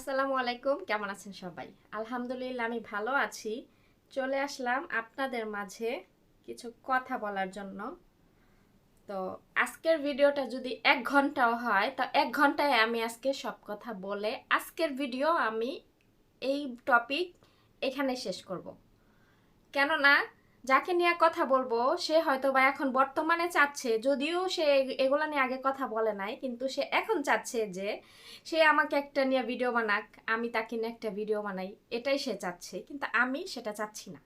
আসসালামু আলাইকুম, কেমন আছেন সবাই? আলহামদুলিল্লাহ আমি ভালো আছি। চলে আসলাম আপনাদের মাঝে কিছু কথা বলার জন্য। তো আজকের ভিডিওটা যদি 1 ঘন্টাও হয়, তো 1 ঘন্টায় আমি আজকে সব কথা বলে আজকের ভিডিও আমি এই টপিক এখানে শেষ করব। কেননা যাকে নিয়ে কথা বলবো সে হয়তো বা এখন বর্তমানে চাচ্ছে, যদিও সে এগুলা নিয়ে আগে কথা বলে নাই, কিন্তু সে এখন চাচ্ছে যে সে আমাকে একটা নিয়ে ভিডিও বানাক, আমি তাকে নিয়ে একটা ভিডিও বানাই। এটাই সে চাচ্ছে, কিন্তু আমি সেটা চাচ্ছি না।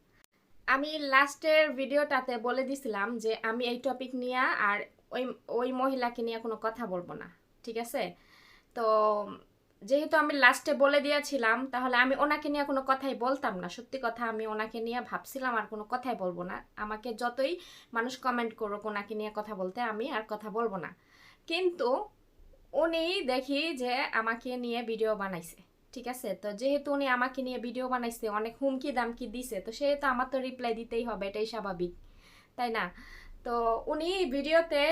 আমি লাস্টের ভিডিওটাতে বলে দিছিলাম যে আমি এই টপিক নিয়ে আর ওই ওই মহিলাকে নিয়ে কোনো কথা বলবো না, ঠিক আছে? তো যেহেতু আমি লাস্টে বলে দিয়েছিলাম, তাহলে আমি ওনাকে নিয়ে কোনো কথাই বলতাম না। সত্যি কথা, আমি ওনাকে নিয়ে ভাবছিলাম আর কোনো কথাই বলবো না। আমাকে যতই মানুষ কমেন্ট করুক ওনাকে নিয়ে কথা বলতে, আমি আর কথা বলবো না। কিন্তু উনি দেখি যে আমাকে নিয়ে ভিডিও বানাইছে, ঠিক আছে? তো যেহেতু উনি আমাকে নিয়ে ভিডিও বানাইছে, অনেক হুমকি দামকি দিছে, তো সেহেতু আমার তো রিপ্লাই দিতেই হবে, এটাই স্বাভাবিক, তাই না? তো উনি ভিডিওতে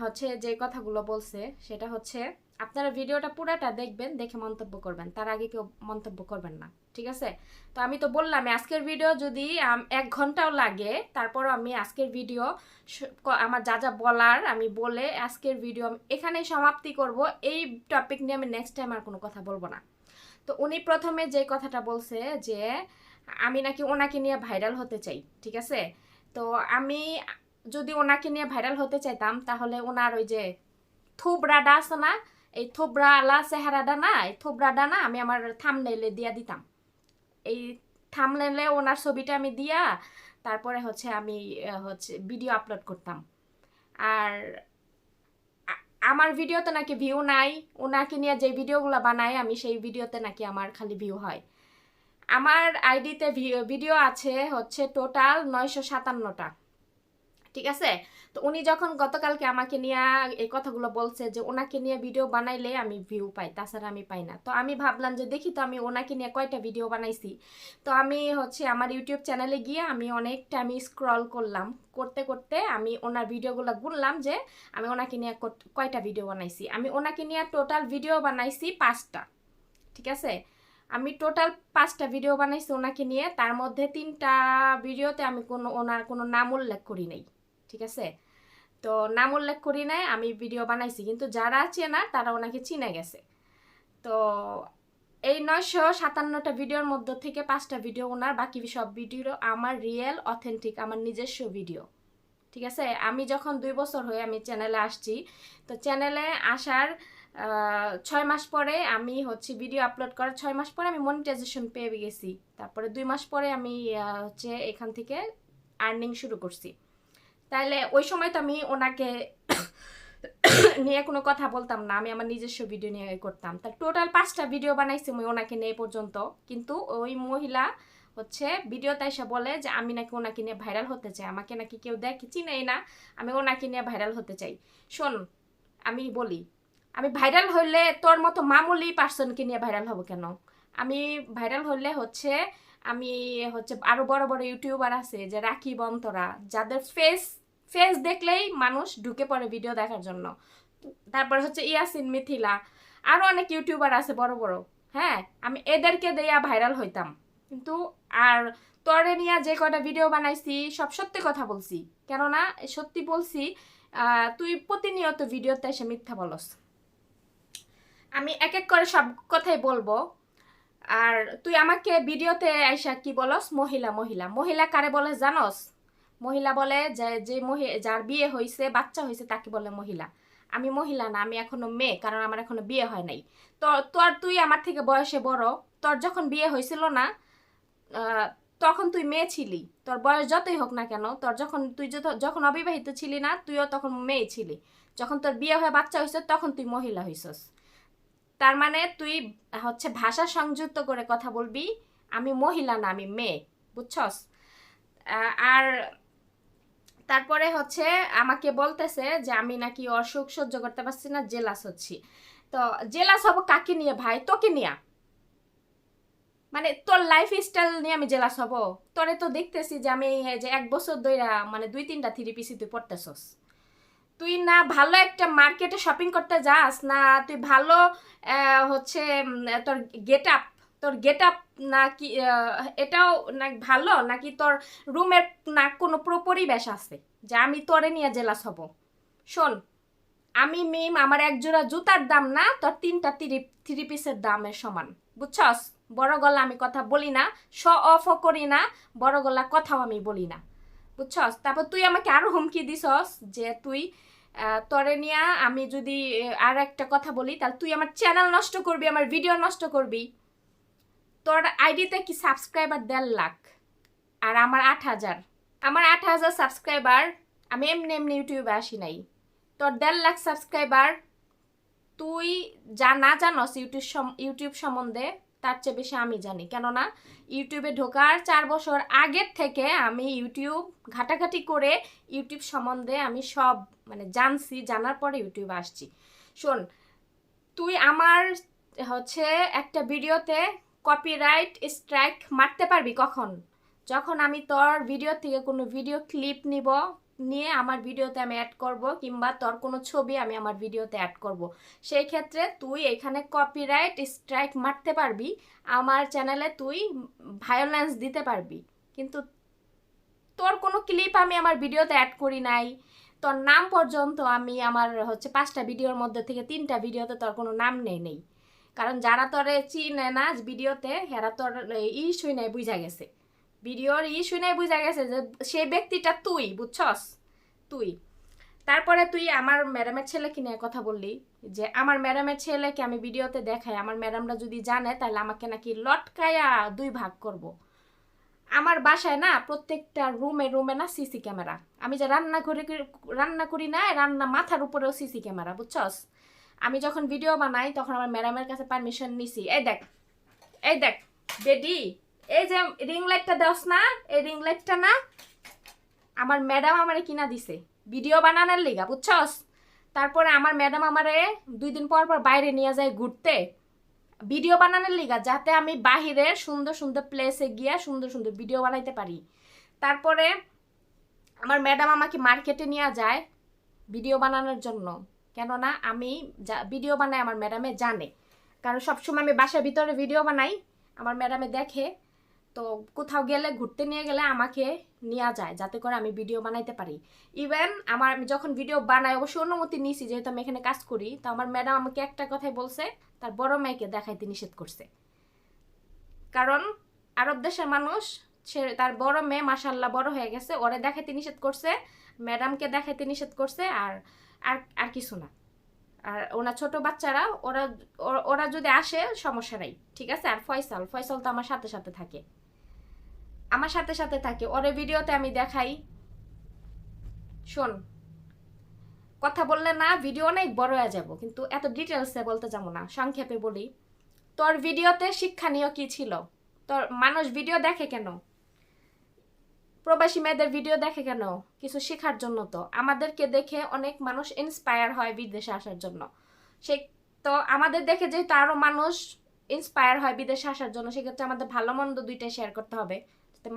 হচ্ছে যে কথাগুলো বলছে সেটা হচ্ছে, আপনারা ভিডিওটা পুরাটা দেখবেন, দেখে মন্তব্য করবেন, তার আগে কেউ মন্তব্য করবেন না, ঠিক আছে? তো আমি তো বললাম আজকের ভিডিও যদি 1 ঘন্টাও লাগে, তারপর আমি আজকের ভিডিও আমার যা যা বলার আমি বলে আজকের ভিডিও এখানেই সমাপ্তি করব। এই টপিক নিয়ে আমি নেক্সট টাইম আর কোনো কথা বলবো না। তো উনি প্রথমে যে কথাটা বলছে যে আমি নাকি ওনাকে নিয়ে ভাইরাল হতে চাই, ঠিক আছে? তো আমি যদি ওনাকে নিয়ে ভাইরাল হতে চাইতাম, তাহলে ওনার ওই যে থুবরাডা আছে না, এই থুবরা আলা চেহারাটা না, এই থুবরাডা না আমি আমার থাম্বনেইলে দিয়া দিতাম। এই থাম্বনেইলে ওনার ছবিটা আমি দিয়া তারপরে হচ্ছে আমি হচ্ছে ভিডিও আপলোড করতাম। আর আমার ভিডিওতে নাকি ভিউ নাই, ওনাকে নিয়ে যে ভিডিওগুলো বানাই আমি সেই ভিডিওতে নাকি আমার খালি ভিউ হয়। আমার আইডিতে ভিডিও আছে হচ্ছে টোটাল 957টা, ঠিক আছে? তো উনি যখন গতকালকে আমাকে নিয়ে এই কথাগুলো বলছে যে ওনাকে নিয়ে ভিডিও বানাইলে আমি ভিউ পাই, তাছাড়া আমি পাই না, তো আমি ভাবলাম যে দেখি তো আমি ওনাকে নিয়ে কয়টা ভিডিও বানাইছি। তো আমি হচ্ছে আমার ইউটিউব চ্যানেলে গিয়ে আমি অনেকটা আমি স্ক্রল করলাম, করতে করতে আমি ওনার ভিডিওগুলো গুনলাম যে আমি ওনাকে নিয়ে কয়টা ভিডিও বানাইছি। আমি ওনাকে নিয়ে টোটাল ভিডিও বানাইছি 5টা, ঠিক আছে? আমি টোটাল 5টা ভিডিও বানাইছি ওনাকে নিয়ে, তার মধ্যে 3টা ভিডিওতে আমি ওনার কোনো নাম উল্লেখ করি নাই, ঠিক আছে? তো নাম উল্লেখ করি নাই, আমি ভিডিও বানাইছি, কিন্তু যারা চেনা তারা ওনাকে চিনে গেছে। তো এই 957টা ভিডিওর মধ্যে থেকে 5টা ভিডিও ওনার, বাকি সব ভিডিও আমার রিয়েল অথেন্টিক আমার নিজস্ব ভিডিও, ঠিক আছে? আমি যখন 2 বছর হয়ে আমি চ্যানেলে আসছি, তো চ্যানেলে আসার 6 মাস পরে আমি হচ্ছে ভিডিও আপলোড করার 6 মাস পরে আমি মনিটাইজেশন পেয়ে গেছি। তারপরে 2 মাস পরে আমি হচ্ছে এখান থেকে আর্নিং শুরু করছি। তাইলে ওই সময় তো আমি ওনাকে নিয়ে কোনো কথা বলতাম না, আমি আমার নিজস্ব ভিডিও নিয়ে করতাম। তার টোটাল 5টা ভিডিও বানাইছি আমি ওনাকে নিয়ে পর্যন্ত, কিন্তু ওই মহিলা হচ্ছে ভিডিওতে এসে বলে যে আমি নাকি ওনাকে নিয়ে ভাইরাল হতে চাই, আমাকে নাকি কেউ দেখে চিনেই না, আমি ওনাকে নিয়ে ভাইরাল হতে চাই। শোন, আমি বলি, আমি ভাইরাল হইলে তোর মতো মামুলি পার্সনকে নিয়ে ভাইরাল হব কেন? আমি ভাইরাল হইলে হচ্ছে আমি হচ্ছে আরো বড় বড় ইউটিউবার আছে যে রাকিব অন্তরা, যাদের ফেস ফেস দেখলেই মানুষ ঢুকে পড়ে ভিডিও দেখার জন্য। তারপর হচ্ছে ইয়াসিন মিথিলা, আরো অনেক ইউটিউবার আছে বড় বড়। হ্যাঁ, আমি এদেরকে দেয়া ভাইরাল হইতাম। কিন্তু আর তোরে নিয়ে যে কয়টা ভিডিও বানাইছি সব সত্যি কথা বলছি, কেননা সত্যি বলছি। তুই প্রতিনিয়ত ভিডিওতে এসে মিথ্যা বলস, আমি এক এক করে সব কথাই বলবো। আর তুই আমাকে ভিডিওতে আইসা কি বলস? মহিলা মহিলা মহিলা কারে বলে জানস? মহিলা বলে যে যে যার বিয়ে হয়েছে, বাচ্চা হয়েছে, তাকে বলে মহিলা। আমি মহিলা না, আমি এখনো মেয়ে, কারণ আমার এখনো বিয়ে হয় নাই। তো তোর তুই আমার থেকে বয়সে বড়, তোর যখন বিয়ে হয়েছিল না, আহ, তখন তুই মেয়ে ছিলি। তোর বয়স যতই হোক না কেন, তোর যখন তুই যখন অবিবাহিত ছিলি না, তুইও তখন মেয়ে ছিলি। যখন তোর বিয়ে হয়ে বাচ্চা হয়েছে তখন তুই মহিলা হইছস। তার মানে তুই হচ্ছে ভাষা সংযুক্ত করে কথা বলবি। আমি মহিলা না, আমি মেয়ে, বুঝছস? আর তারপরে হচ্ছে আমাকে বলতেছে যে আমি নাকি অসুখ সহ্য করতে পারছি না, জেলাস হচ্ছি। তো জেলাস হবো কাকে নিয়ে ভাই? তোকে নিয়ে। মানে তোর লাইফ স্টাইল নিয়ে আমি জেলাস হব? তোরে তো দেখতেছি যে আমি এই যে 1 বছর ধইরা মানে 2-3টা থ্রি পিসি তুই পড়তেছস। তুই না ভালো একটা মার্কেটে শপিং করতে যাস, না তুই ভালো হচ্ছে তোর গেট আপ, তোর গেট আপ নাকি এটাও না ভালো, নাকি তোর রুমের না কোনো পরিবেশ আছে যে আমি তোরে নিয়ে জেলাস হব? শোন, আমি মিম, আমার এক জোড়া জুতার দাম না তোর 3টা থ্রি পিসের দামের সমান, বুঝছস? বড় গলা আমি কথা বলি না, শো অফও করি না, বড় গলা কথাও আমি বলি না, বুঝছস? তারপর তুই আমাকে আরো হুমকি দিছস যে তুই তোরে নিয়া আমি যদি আর একটা কথা বলি তাহলে তুই আমার চ্যানেল নষ্ট করবি, আমার ভিডিও নষ্ট করবি। তোর আইডিতে কি সাবস্ক্রাইবার 1.5 লাখ আর আমার 8,000, আমার 8,000 সাবস্ক্রাইবার। আমি এমনি এমনি ইউটিউবে আসি নাই। তোর 1.5 লাখ সাবস্ক্রাইবার, তুই যা না জানস ইউটিউব সম্বন্ধে তার চেয়ে বেশি আমি জানি, কেননা ইউটিউবে ঢোকার 4 বছর আগের থেকে আমি ইউটিউব ঘাটাঘাটি করে ইউটিউব সম্বন্ধে আমি সব মানে জানছি, জানার পরে ইউটিউবে আসছি। শোন, তুই আমার হচ্ছে একটা ভিডিওতে কপিরাইট স্ট্রাইক মারতে পারবি কখন? যখন আমি তোর ভিডিও থেকে কোনো ভিডিও ক্লিপ নিয়ে আমার ভিডিওতে আমি অ্যাড করব, কিংবা তোর কোনো ছবি আমি আমার ভিডিওতে অ্যাড করব, সেই ক্ষেত্রে তুই এখানে কপিরাইট স্ট্রাইক মারতে পারবি, আমার চ্যানেলে তুই ভায়োলেন্স দিতে পারবি। কিন্তু তোর কোনো ক্লিপ আমি আমার ভিডিওতে অ্যাড করি নাই, তোর নাম পর্যন্ত আমি আমার হচ্ছে 5টা ভিডিওর মধ্যে থেকে 3টা ভিডিওতে তোর কোনো নাম নেই। কারণ যারা তোরে চিনে না ভিডিওতে, হেরা তোর শুই নাই বুঝা গেছে, ভিডিওর শুই নাই বুঝা গেছে যে সেই ব্যক্তিটা তুই, বুঝছস? তুই তারপরে তুই আমার ম্যাডামের ছেলেকে নিয়ে কথা বললি যে আমার ম্যাডামের ছেলেকে আমি ভিডিওতে দেখাই, আমার ম্যাডামরা যদি জানে তাহলে আমাকে নাকি লটকায়া 2 ভাগ করব। আমার বাসায় না প্রত্যেকটা রুমে রুমে না সিসি ক্যামেরা, আমি যে রান্না করি না, রান্না মাথার উপরেও সিসি ক্যামেরা, বুঝছস? আমি যখন ভিডিও বানাই তখন আমার ম্যাডামের কাছে পারমিশন নিছি। এই দেখ বেডি, এই যে রিং লাইটটা দেওস না, এই রিং লাইটটা না আমার ম্যাডাম আমারে কিনা দিছে ভিডিও বানানোর লিগা, বুঝছস? তারপরে আমার ম্যাডাম আমারে 2 দিন পর পর বাইরে নিয়ে যায় ঘুরতে ভিডিও বানানোর লিগা, যাতে আমি বাহিরে সুন্দর সুন্দর প্লেসে গিয়া সুন্দর সুন্দর ভিডিও বানাইতে পারি। তারপরে আমার ম্যাডাম আমাকে মার্কেটে নিয়ে যায় ভিডিও বানানোর জন্য, কেননা আমি ভিডিও বানাই আমার ম্যাডামে জানে, কারণ সবসময় আমি বাসার ভিতরে ভিডিও বানাই, আমার ম্যাডামে দেখে। তো কোথাও গেলে ঘুরতে নিয়ে গেলে আমাকে নেওয়া যায় যাতে করে আমি ভিডিও বানাইতে পারি। ইভেন আমি যখন ভিডিও বানাই অবশ্যই অনুমতি নিয়েছি, যেহেতু আমি এখানে কাজ করি, তো আমার ম্যাডাম আমাকে একটা কথাই বলছে, তার বড় মেয়েকে দেখাইতে নিষেধ করছে। কারণ আরব দেশের মানুষ, সে তার বড় মেয়ে মাশাআল্লাহ বড় হয়ে গেছে, ওরে দেখাইতে নিষেধ করছে, ম্যাডামকে দেখাইতে নিষেধ করছে, আর আর আর কিছু না। আর ওনার ছোট বাচ্চারা ওরা যদি আসে সমস্যা নাই, ঠিক আছে? আর ফয়সাল তো আমার সাথে সাথে থাকে, ওরে ভিডিওতে আমি দেখাই। শোন, কথা বললে না ভিডিও অনেক বড় হয়ে যাব, কিন্তু এত ডিটেলসে বলতে যাবো না, সংক্ষেপে বলি। তোর ভিডিওতে শিক্ষণীয় কি ছিল? তোর মানুষ ভিডিও দেখে কেন? প্রবাসী মেয়েদের ভিডিও দেখে কেন? কিছু শেখার জন্য। তো আমাদেরকে দেখে অনেক মানুষ ইন্সপায়ার হয় বিদেশে আসার জন্য। সে তো আমাদের দেখে যেহেতু আরো মানুষ ইন্সপায়ার হয় বিদেশে আসার জন্য, সেক্ষেত্রে আমাদের ভালো মন্দ দুইটাই শেয়ার করতে হবে,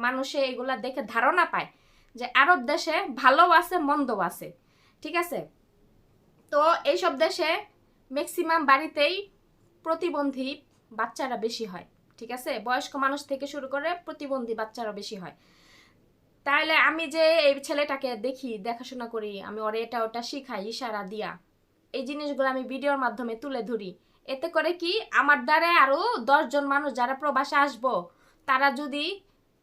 মানুষে এগুলা দেখে ধারণা পায় যে আরব দেশে ভালো আছে মন্দও আছে, ঠিক আছে? তো এইসব দেশে ম্যাক্সিমাম বাড়িতেই প্রতিবন্ধী বাচ্চারা বেশি হয়, ঠিক আছে? বয়স্ক মানুষ থেকে শুরু করে প্রতিবন্ধী বাচ্চারা বেশি হয়। তাহলে আমি যে এই ছেলেটাকে দেখি, দেখাশোনা করি, আমি ওরে এটা ওটা শিখাই ইশারা দিয়া, এই জিনিসগুলো আমি ভিডিওর মাধ্যমে তুলে ধরি, এতে করে কি আমার দ্বারা আরো 10 জন মানুষ যারা প্রবাসে আসবো, তারা যদি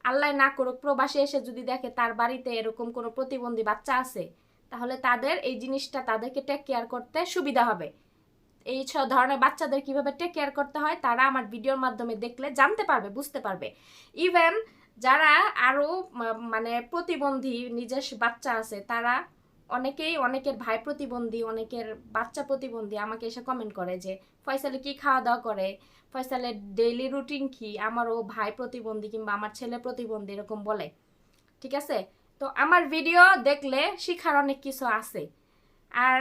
আল্লাহ না করুক প্রবাসে এসে যদি দেখে তার বাড়িতে এরকম কোনো প্রতিবন্ধী বাচ্চা আছে, তাহলে তাদের এই জিনিসটা তাদেরকে টেক কেয়ার করতে সুবিধা হবে। এই ধরনের বাচ্চাদের কিভাবে টেক কেয়ার করতে হয় তারা আমার ভিডিওর মাধ্যমে দেখলে জানতে পারবে, বুঝতে পারবে। ইভেন যারা আরো মানে প্রতিবন্ধী নিজের বাচ্চা আছে, তারা অনেকের ভাই প্রতিবন্ধী, অনেকের বাচ্চা প্রতিবন্ধী, আমাকে এসে কমেন্ট করে যে ফয়সালে কি খাওয়া দাওয়া করে, ফয়সালের ডেইলি রুটিন কি, আমারও ভাই প্রতিবন্ধী কিংবা আমার ছেলে প্রতিবন্ধী এরকম বলে, ঠিক আছে? তো আমার ভিডিও দেখলে শিখার অনেক কিছু আছে। আর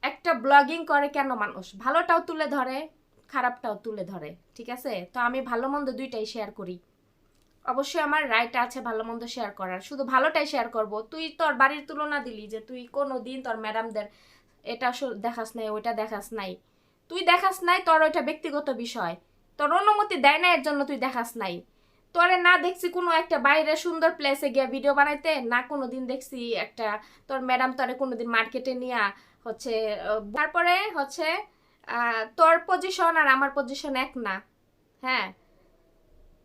একটা ব্লগিং করে কেন মানুষ, ভালোটাও তুলে ধরে খারাপটাও তুলে ধরে, ঠিক আছে? তো আমি ভালো মন্দ দুইটাই শেয়ার করি। অবশ্যই আমার রাইট আছে ভালো মন্দ শেয়ার করার, শুধু ভালোটাই শেয়ার করব। তুই তোর বাড়ির তুলনা দিলি যে তুই কোনো দিন তোর ম্যাডামদের এটা দেখাস নাই, ওইটা দেখাস নাই। তুই দেখাস নাই, তোর ওইটা ব্যক্তিগত বিষয়, তোর অনুমতি দেয় না এর জন্য তুই দেখাস নাই। তোরে না দেখছি কোনো একটা বাইরে সুন্দর প্লেসে গিয়ে ভিডিও বানাইতে, না কোনো দিন দেখছি একটা তোর ম্যাডাম তোরে কোনো দিন মার্কেটে নিয়ে হচ্ছে। তারপরে হচ্ছে তোর পজিশন আর আমার পজিশন এক না। হ্যাঁ,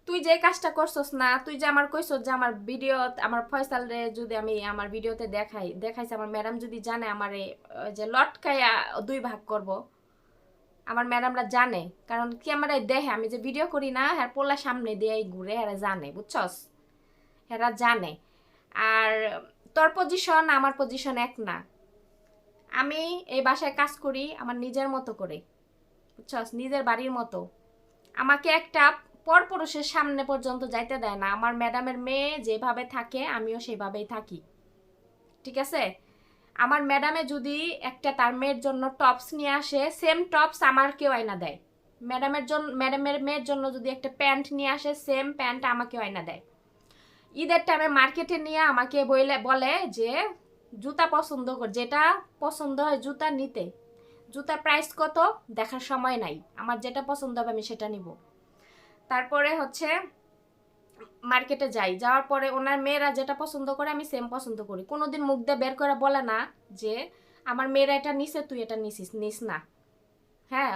তুই যে কাজটা করছস না, তুই যে আমার কইছস যে আমার ভিডিও, আমার ফয়সাল রে যদি আমি আমার ভিডিওতে দেখাইছে, আমার ম্যাডাম যদি জানে আমারে যে লটকাইয়া 2 ভাগ করব, আমার ম্যাডামরা জানে। কারণ কি আমার দেখে আমি যে ভিডিও করি না, হ্যাঁ পোলা সামনে দিয়ে ঘুরে, এরা জানে, বুঝছস, এরা জানে। আর তোর পজিশন আমার পজিশন এক না। আমি এই বাসায় কাজ করি আমার নিজের মতো করে, বুঝছস, নিজের বাড়ির মতো। আমাকে একটা পরপুরুষের সামনে পর্যন্ত যাইতে দেয় না। আমার ম্যাডামের মেয়ে যেভাবে থাকে আমিও সেভাবেই থাকি, ঠিক আছে? আমার ম্যাডামে যদি একটা তার মেয়ের জন্য টপস নিয়ে আসে, সেম টপস আমার কেউ আয়না দেয়। ম্যাডামের মেয়ের জন্য যদি একটা প্যান্ট নিয়ে আসে, সেম প্যান্ট আমাকে আয়না দেয়। ঈদের টাইমে মার্কেটে নিয়ে আমাকে বলে যে জুতা পছন্দ কর, যেটা পছন্দ হয় জুতা নিতে। জুতার প্রাইস কত দেখার সময় নাই, আমার যেটা পছন্দ হবে আমি সেটা নিব। তারপরে হচ্ছে মার্কেটে যাওয়ার পরে ওনার মেয়েরা যেটা পছন্দ করে আমি সেম পছন্দ করি। কোনোদিন মুখ দিয়ে বের করে বলে না যে আমার মেয়েরা এটা নিছে তুই এটা নিস না। হ্যাঁ,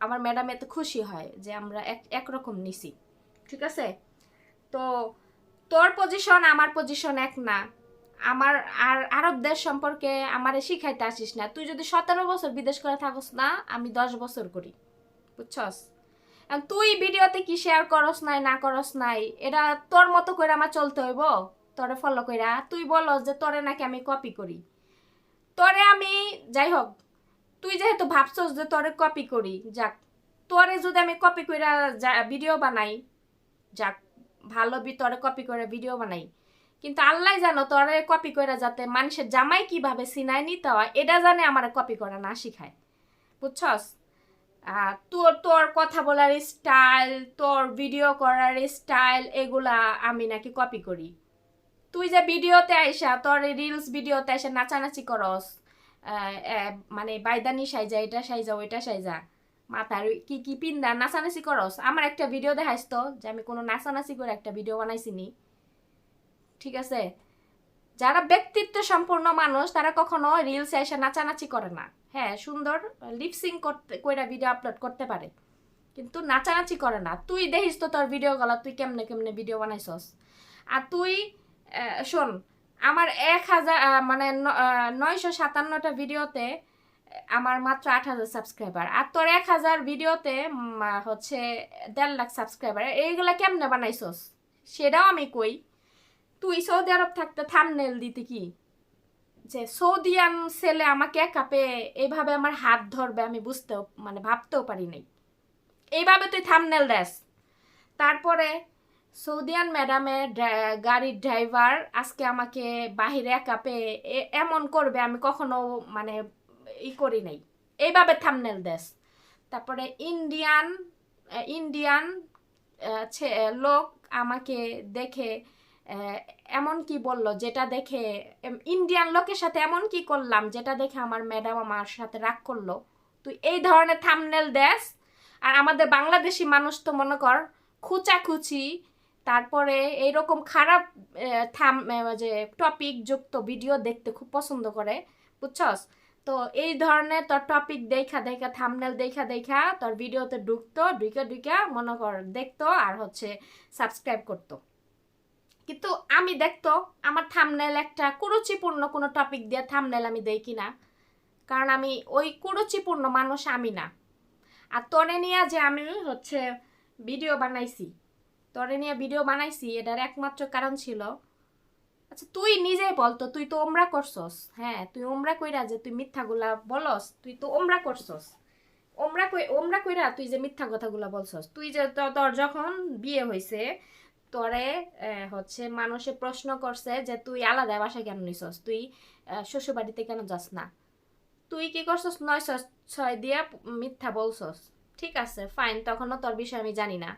আমার ম্যাডাম এত খুশি হয় যে আমরা একরকম নিছি, ঠিক আছে? তো তোর পজিশন আমার পজিশন এক না। আমার আর আরব দেশ সম্পর্কে আমারে শিখাইতে আসিস না। তুই যদি 17 বছর বিদেশ করে থাকস না, আমি 10 বছর করি, বুঝছস? তুই ভিডিওতে কি শেয়ার করস নাই না করস নাই, এটা তোর মতো করে আমার চলতে হইব। তোরে ফলো কইরা তুই বলস যে তোরে নাকি আমি কপি করি। তোরে আমি, যাই হোক, তুই যেহেতু ভাবছস যে তোরে কপি করি, যাক, তোরে যদি আমি কপি কইরা ভিডিও বানাই, যাক ভালো, তোরে কপি করে ভিডিও বানাই, কিন্তু আল্লাহ জানো তোরে কপি করে যাতে মানুষের জামাই কিভাবে সিনায় নিতে হয় এটা জানে আমার কপি করা না শিখায়, বুঝছস? তোর তোর কথা বলার স্টাইল, তোর ভিডিও করার স্টাইল, এগুলা আমি নাকি কপি করি। তুই যে ভিডিওতে আইসা তোর রিলস ভিডিওতে আইসা নাচানাচি করস, মানে বাইদানি সাইজা, এটা সাইজা ওইটা সাইজা, মাথার কি কি পিন্দা নাচানাচি করস। আমার একটা ভিডিও দেখাইস তো যে আমি কোনো নাচানাচি করে একটা ভিডিও বানাইছিনি, ঠিক আছে? যারা ব্যক্তিত্ব সম্পূর্ণ মানুষ তারা কখনো রিলস এসে নাচানাচি করে না। হ্যাঁ, সুন্দর লিপসিং করতে কইরা ভিডিও আপলোড করতে পারে, কিন্তু নাচানাচি করে না। তুই দেখিস তো তোর ভিডিও গলা তুই কেমনে কেমনে ভিডিও বানাইছস। আর তুই শোন, আমার 1000 মানে 957টা ভিডিওতে আমার মাত্র 8000 সাবস্ক্রাইবার, আর তোর 1000 ভিডিওতে হচ্ছে 1.5 লাখ সাবস্ক্রাইবার। এইগুলা কেমনে বানাইছস সেটাও আমি কই। তুই সৌদি আরব থাকতে থাম্বনেল দিতে কি যে সৌদিয়ান ছেলে আমাকে একা পেয়ে এইভাবে আমার হাত ধরবে, আমি বুঝতেও মানে ভাবতেও পারি নাই। এইভাবে তুই থাম্বনেল দেস। তারপরে সৌদিয়ান ম্যাডামের গাড়ির ড্রাইভার আজকে আমাকে বাহিরে একা পেয়ে এমন করবে আমি কখনো মানে করি নাই, এইভাবে থাম্বনেল দেস। তারপরে ইন্ডিয়ান ইন্ডিয়ান লোক আমাকে দেখে এমন কি বলল যেটা দেখে, ইন্ডিয়ান লোকের সাথে এমন কি করলাম যেটা দেখে আমার ম্যাডাম আমার সাথে রাগ করলো। তুই এই ধরনের থাম্বনেল দেস। আর আমাদের বাংলাদেশি মানুষ তো মনে কর খুচাখুচি, তারপরে এইরকম খারাপ যে টপিক যুক্ত ভিডিও দেখতে খুব পছন্দ করে, বুঝছস? তো এই ধরনের তোর টপিক দেখা দেখা থাম্বনেল দেখা তোর ভিডিওতে ঢুকা মনে কর দেখতো আর হচ্ছে সাবস্ক্রাইব করতো। কিন্তু আমি দেখতো আমার থাম্বনেল একটা কুরুচিপূর্ণ কোনো টপিক দিয়ে থাম্বনেল আমি দেই কিনা, কারণ আমি ওই কুরুচিপূর্ণ মানুষ আমি না। আর তোরে নিয়ে যে আমি হচ্ছে ভিডিও বানাইছি এটার একমাত্র কারণ ছিল, আচ্ছা তুই নিজে বলতো, তুই তো ওমরা করছস। হ্যাঁ, তুই ওমরা কইরা যে তুই মিথ্যাগুলা বলস, তুই তো ওমরা করছস। ওমরা কইরা তুই যে মিথ্যা কথাগুলা বলছস, তুই যে তোর যখন বিয়ে হয়েছে তোরে হচ্ছে মানুষে প্রশ্ন করছে যে তুই আলাদা বাসায় কেন নিছস, তুই শ্বশুর বাড়িতে কেন যাস না, তুই কি করছস 906 দিয়া মিথ্যা বলছস। ঠিক আছে, ফাইন, তখনও তোর বিষয় আমি জানি না।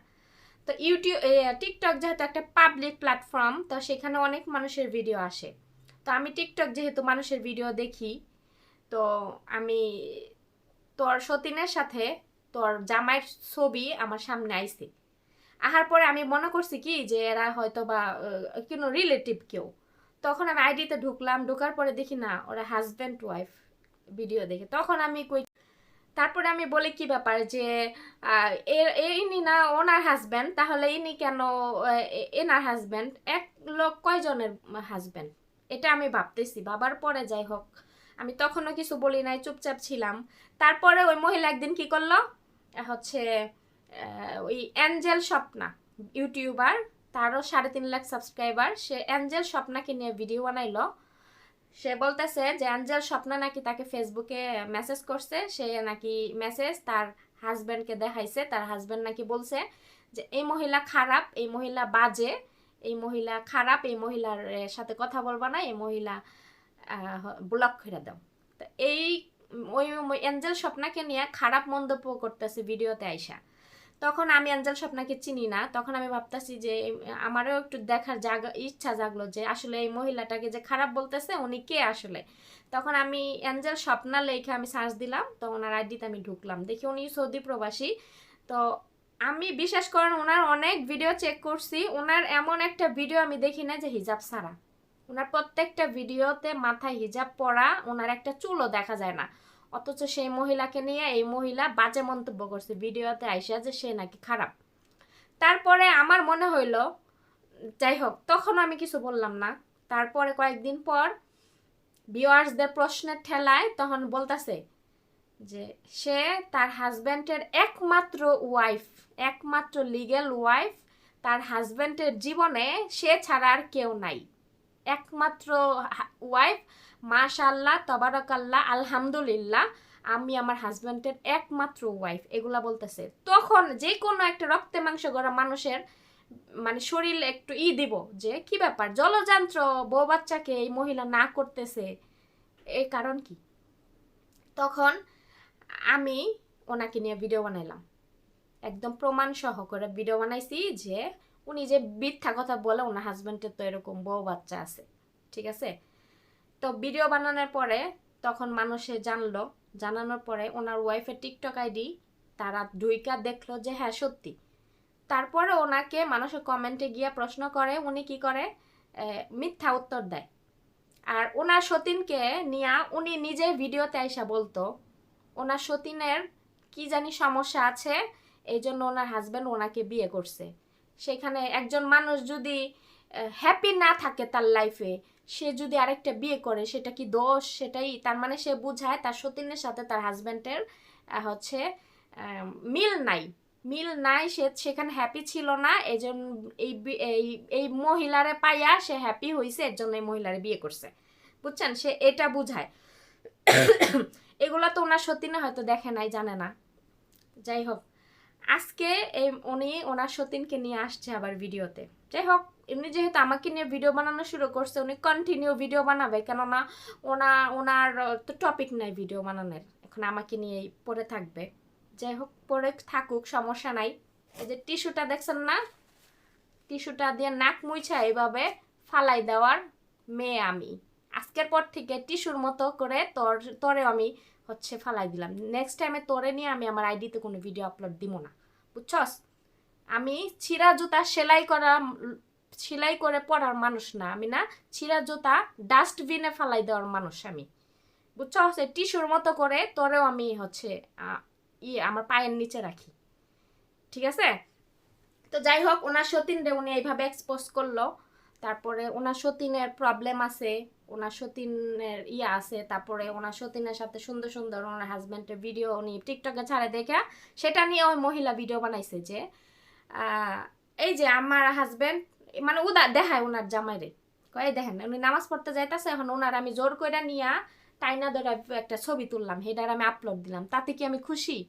তো ইউটিউব টিকটক যেহেতু একটা পাবলিক প্ল্যাটফর্ম, তো সেখানে অনেক মানুষের ভিডিও আসে। তো আমি টিকটক যেহেতু মানুষের ভিডিও দেখি, তো আমি তোর সতীনের সাথে তোর জামাইয়ের ছবি আমার সামনে আইছে। আসার পরে আমি মনে করছি কি যে এরা হয়তো বা কোনো রিলেটিভ কেউ। তখন আমি আইডিতে ঢুকলাম, ঢোকার পরে দেখি না ওরা হাজব্যান্ড ওয়াইফ ভিডিও দেখে। তখন আমি কই, তারপরে আমি বলি কি ব্যাপার যে ইনি না ওনার হাজব্যান্ড, তাহলে ইনি কেন এনার হাজব্যান্ড, এক লোক কয়জনের হাজব্যান্ড, এটা আমি ভাবতেছি। ভাবার পরে যাই হোক, আমি তখনও কিছু বলি নাই, চুপচাপ ছিলাম। তারপরে ওই মহিলা একদিন কি করলো, হচ্ছে ওই অ্যাঞ্জেল স্বপ্না ইউটিউবার, তারও 3.5 লাখ সাবস্ক্রাইবার, সে অ্যাঞ্জেল স্বপ্নাকে নিয়ে ভিডিও বানাইলো। সে বলতেছে যে অ্যাঞ্জেল স্বপ্না নাকি তাকে ফেসবুকে মেসেজ করছে, সে নাকি মেসেজ তার হাজব্যান্ডকে দেখাইছে, তার হাজব্যান্ড নাকি বলছে যে এই মহিলা খারাপ, এই মহিলা বাজে, এই মহিলা খারাপ, এই মহিলার সাথে কথা বলবা না, এই মহিলা ব্লক করে দাও। তো এই ওই অ্যাঞ্জেল স্বপ্নাকে নিয়ে খারাপ মন্তব্য করতেছে ভিডিওতে আইসা। তখন আমি অ্যাঞ্জেল স্বপ্নাকে চিনি না, তখন আমি ভাবতেছি যে আমারও একটু দেখার ইচ্ছা জাগলো যে আসলে এই মহিলাটাকে যে খারাপ বলতেছে উনি কে আসলে। তখন আমি অ্যাঞ্জেল স্বপ্না লেখে আমি সার্চ দিলাম, তো ওনার আইডিতে আমি ঢুকলাম, দেখি উনি সৌদি প্রবাসী। তো আমি বিশ্বাস করেন ওনার অনেক ভিডিও চেক করছি, ওনার এমন একটা ভিডিও আমি দেখি না যে হিজাব ছাড়া। ওনার প্রত্যেকটা ভিডিওতে মাথায় হিজাব পরা, ওনার একটা চুলও দেখা যায় না। অথচ সেই মহিলাকে নিয়ে এই মহিলা বাজে মন্তব্য করছে ভিডিওতে আইসা যে সে নাকি খারাপ। তারপরে আমার মনে হইলো, যাই হোক, তখন আমি কিছু বললাম না। তারপরে কয়েকদিন পর ভিউয়ার্সদের প্রশ্নের ঠেলায় তখন বলতাছে যে সে তার হাজব্যান্ডের একমাত্র ওয়াইফ, একমাত্র লিগ্যাল ওয়াইফ, তার হাজব্যান্ডের জীবনে সে ছাড়া আর কেউ নাই, একমাত্র ওয়াইফ। মাশাআল্লাহ, তাবারাকাল্লাহ, আলহামদুলিল্লাহ, আমি আমার হাজব্যান্ডের একমাত্র ওয়াইফ, এগুলা বলতেছে। তখন যে কোনো একটা রক্তে মাংস গড়া মানুষের মানে শরীর একটু দিব যে কি ব্যাপার, জলযন্ত্র বউ বাচ্চাকে এই মহিলা না করতেছে, এই কারণ কি? তখন আমি ওনাকে নিয়ে ভিডিও বানাইলাম, একদম প্রমাণ সহ করে ভিডিও বানাইছি যে উনি যে মিথ্যা কথা বলে, ওনার হাজব্যান্ডের তো এরকম বউ বাচ্চা আছে, ঠিক আছে। তো ভিডিও বানানোর পরে তখন মানুষে জানলো, জানানোর পরে ওনার ওয়াইফের টিকটক আইডি তারা ঢুইকা দেখলো যে হ্যাঁ সত্যি। তারপরে ওনাকে মানুষের কমেন্টে গিয়ে প্রশ্ন করে, উনি কি করে মিথ্যা উত্তর দেয়। আর ওনার সতীনকে নিয়ে উনি নিজে ভিডিওতে আইসা বলতো ওনার সতীনের কি জানি সমস্যা আছে, এই জন্য ওনার হাজব্যান্ড ওনাকে বিয়ে করছে। সেখানে একজন মানুষ যদি হ্যাপি না থাকে তার লাইফে, সে যদি আরেকটা বিয়ে করে সেটা কি দোষ? সেটাই তার মানে সে বুঝায় তার সতীনের সাথে তার হাজব্যান্ডের হচ্ছে মিল নাই, মিল নাই, সে সেখানে হ্যাপি ছিল না, এই জন্য এই মহিলারে পাইয়া সে হ্যাপি হয়েছে, এর জন্য এই মহিলারে বিয়ে করছে, বুঝছেন? সে এটা বুঝায়। এগুলো তো ওনার সতীনে হয়তো দেখে নাই, জানে না। যাই হোক, আজকে উনি ওনার সতীনকে নিয়ে আসছে আবার ভিডিওতে। যাই হোক, উনি যেহেতু আমাকে নিয়ে ভিডিও বানানো শুরু করছে, উনি কন্টিনিউ ভিডিও বানাবে, কেননা ওনার তো টপিক নাই ভিডিও বানানোর, এখন আমাকে নিয়েই পড়ে থাকবে। যাই হোক, পড়ে থাকুক, সমস্যা নাই। এই যে টিস্যুটা দেখছেন না, টিস্যুটা দিয়ে নাক মুইছা এইভাবে ফালাই দেওয়ার মেয়ে আমি। আজকের পর থেকে টিস্যুর মতো করে তোরে আমি হচ্ছে ফালাই দিলাম। নেক্সট টাইমে তোরে নিয়ে আমি আমার আইডিতে কোনো ভিডিও আপলোড দিব না, বুঝছস? আমি ছিঁড়া জুতা সেলাই করে পড়ার মানুষ না আমি, না ছিঁড়া জুতা ডাস্টবিনে ফালাই দেওয়ার মানুষ আমি, বুঝছস? টিস্যুর মতো করে তোরেও আমি হচ্ছে আমার পায়ের নিচে রাখি, ঠিক আছে? তো যাই হোক, ওনার সতীনরে উনি এইভাবে এক্সপোজ করলো। তারপরে ওনার সতীনের প্রবলেম আছে, ওনার সতীনের আছে, তারপরে ওনার সতীনের সাথে সুন্দর সুন্দর ওনার হাজব্যান্ডের ভিডিও উনি টিকটকে ছাড়ে দেখা, সেটা নিয়ে ওই মহিলা ভিডিও বানাইছে যে এই যে আমার হাজব্যান্ড মানে দেখায় ওনার জামাইরে, কয়ে দেখেন উনি নামাজ পড়তে যাইতেছে, এখন ওনার আমি জোর করে নিয়ে টাইনা ধরে একটা ছবি তুললাম, সেটার আমি আপলোড দিলাম, তাতে কি আমি খুশি?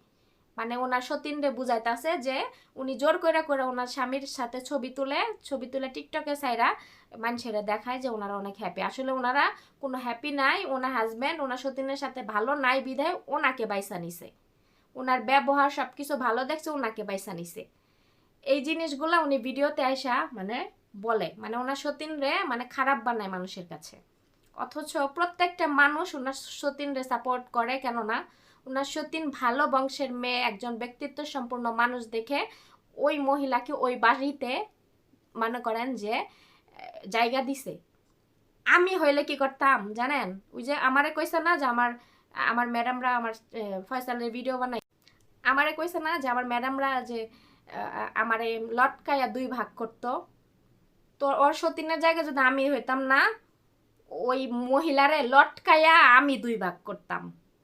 মানে ওনার সতীনরে বুঝাইতেছে যে উনি জোর করে করে ওনার স্বামীর সাথে ছবি তুলে টিকটকে সাইরা মানুষেরা দেখায় যে ওনারা অনেক হ্যাপি। আসলে ওনারা কোনো হ্যাপি নাই, ওনার হাজব্যান্ড ওনার সতীনের সাথে ভালো নাই বিধায় ওনাকে বাইসা নিছে, ওনার ব্যবহার সব কিছু ভালো দেখছে, ওনাকে বাইসা নিছে। এই জিনিসগুলা উনি ভিডিওতে আইসা মানে বলে, মানে ওনার সতীন রে মানে খারাপ বানায় মানুষের কাছে। অথচ প্রত্যেকটা মানুষ ওনার সতীন রে সাপোর্ট করে, কেননা ওনার সতীন ভালো বংশের মেয়ে, একজন ব্যক্তিত্ব সম্পূর্ণ মানুষ দেখে ওই মহিলাকে ওই বাড়িতে মনে করেন যে জায়গা দিছে। আমি হইলে কি করতাম জানেন, ওই যে আমারে কইছে না যে আমার আমার ম্যাডামরা আমার ফয়সালের ভিডিও বানাই, আমারে কইছে না যে আমার ম্যাডামরা যে আমারে লটকাইয়া 2 ভাগ করতো, তো ওর সতীনের জায়গায় যদি আমি হইতাম না, ওই মহিলারে লটকাইয়া আমি 2 ভাগ করতাম।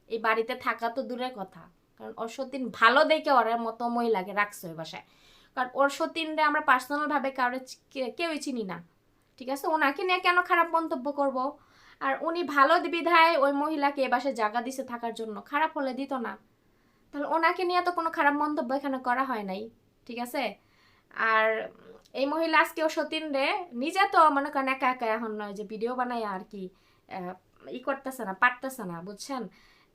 এই বাড়িতে থাকা তো দূরের কথা, কারণ ওর সতীন ভালো দেখে ওর মতো মহিলাকে রাখছে ওই বাসায়। কারণ ওর সতীনরে আমরা পার্সোনালভাবে কারো কেউই চিনি না, ঠিক আছে? ওনাকে নিয়ে কেন খারাপ মন্তব্য করব? আর উনি ভালো বিধায় ওই মহিলাকে এ বাসায় জায়গা দিছে থাকার জন্য, খারাপ হলে দিত না। তাহলে ওনাকে নিয়ে তো কোনো খারাপ মন্তব্য এখানে করা হয় নাই, ঠিক আছে? আর এই মহিলা আজকে ও সতীন রে নিজে তো মনে করেন একা একা এখন নয় যে ভিডিও বানায় আর কি ই করতেছে না, পারতেছে না, বুঝছেন?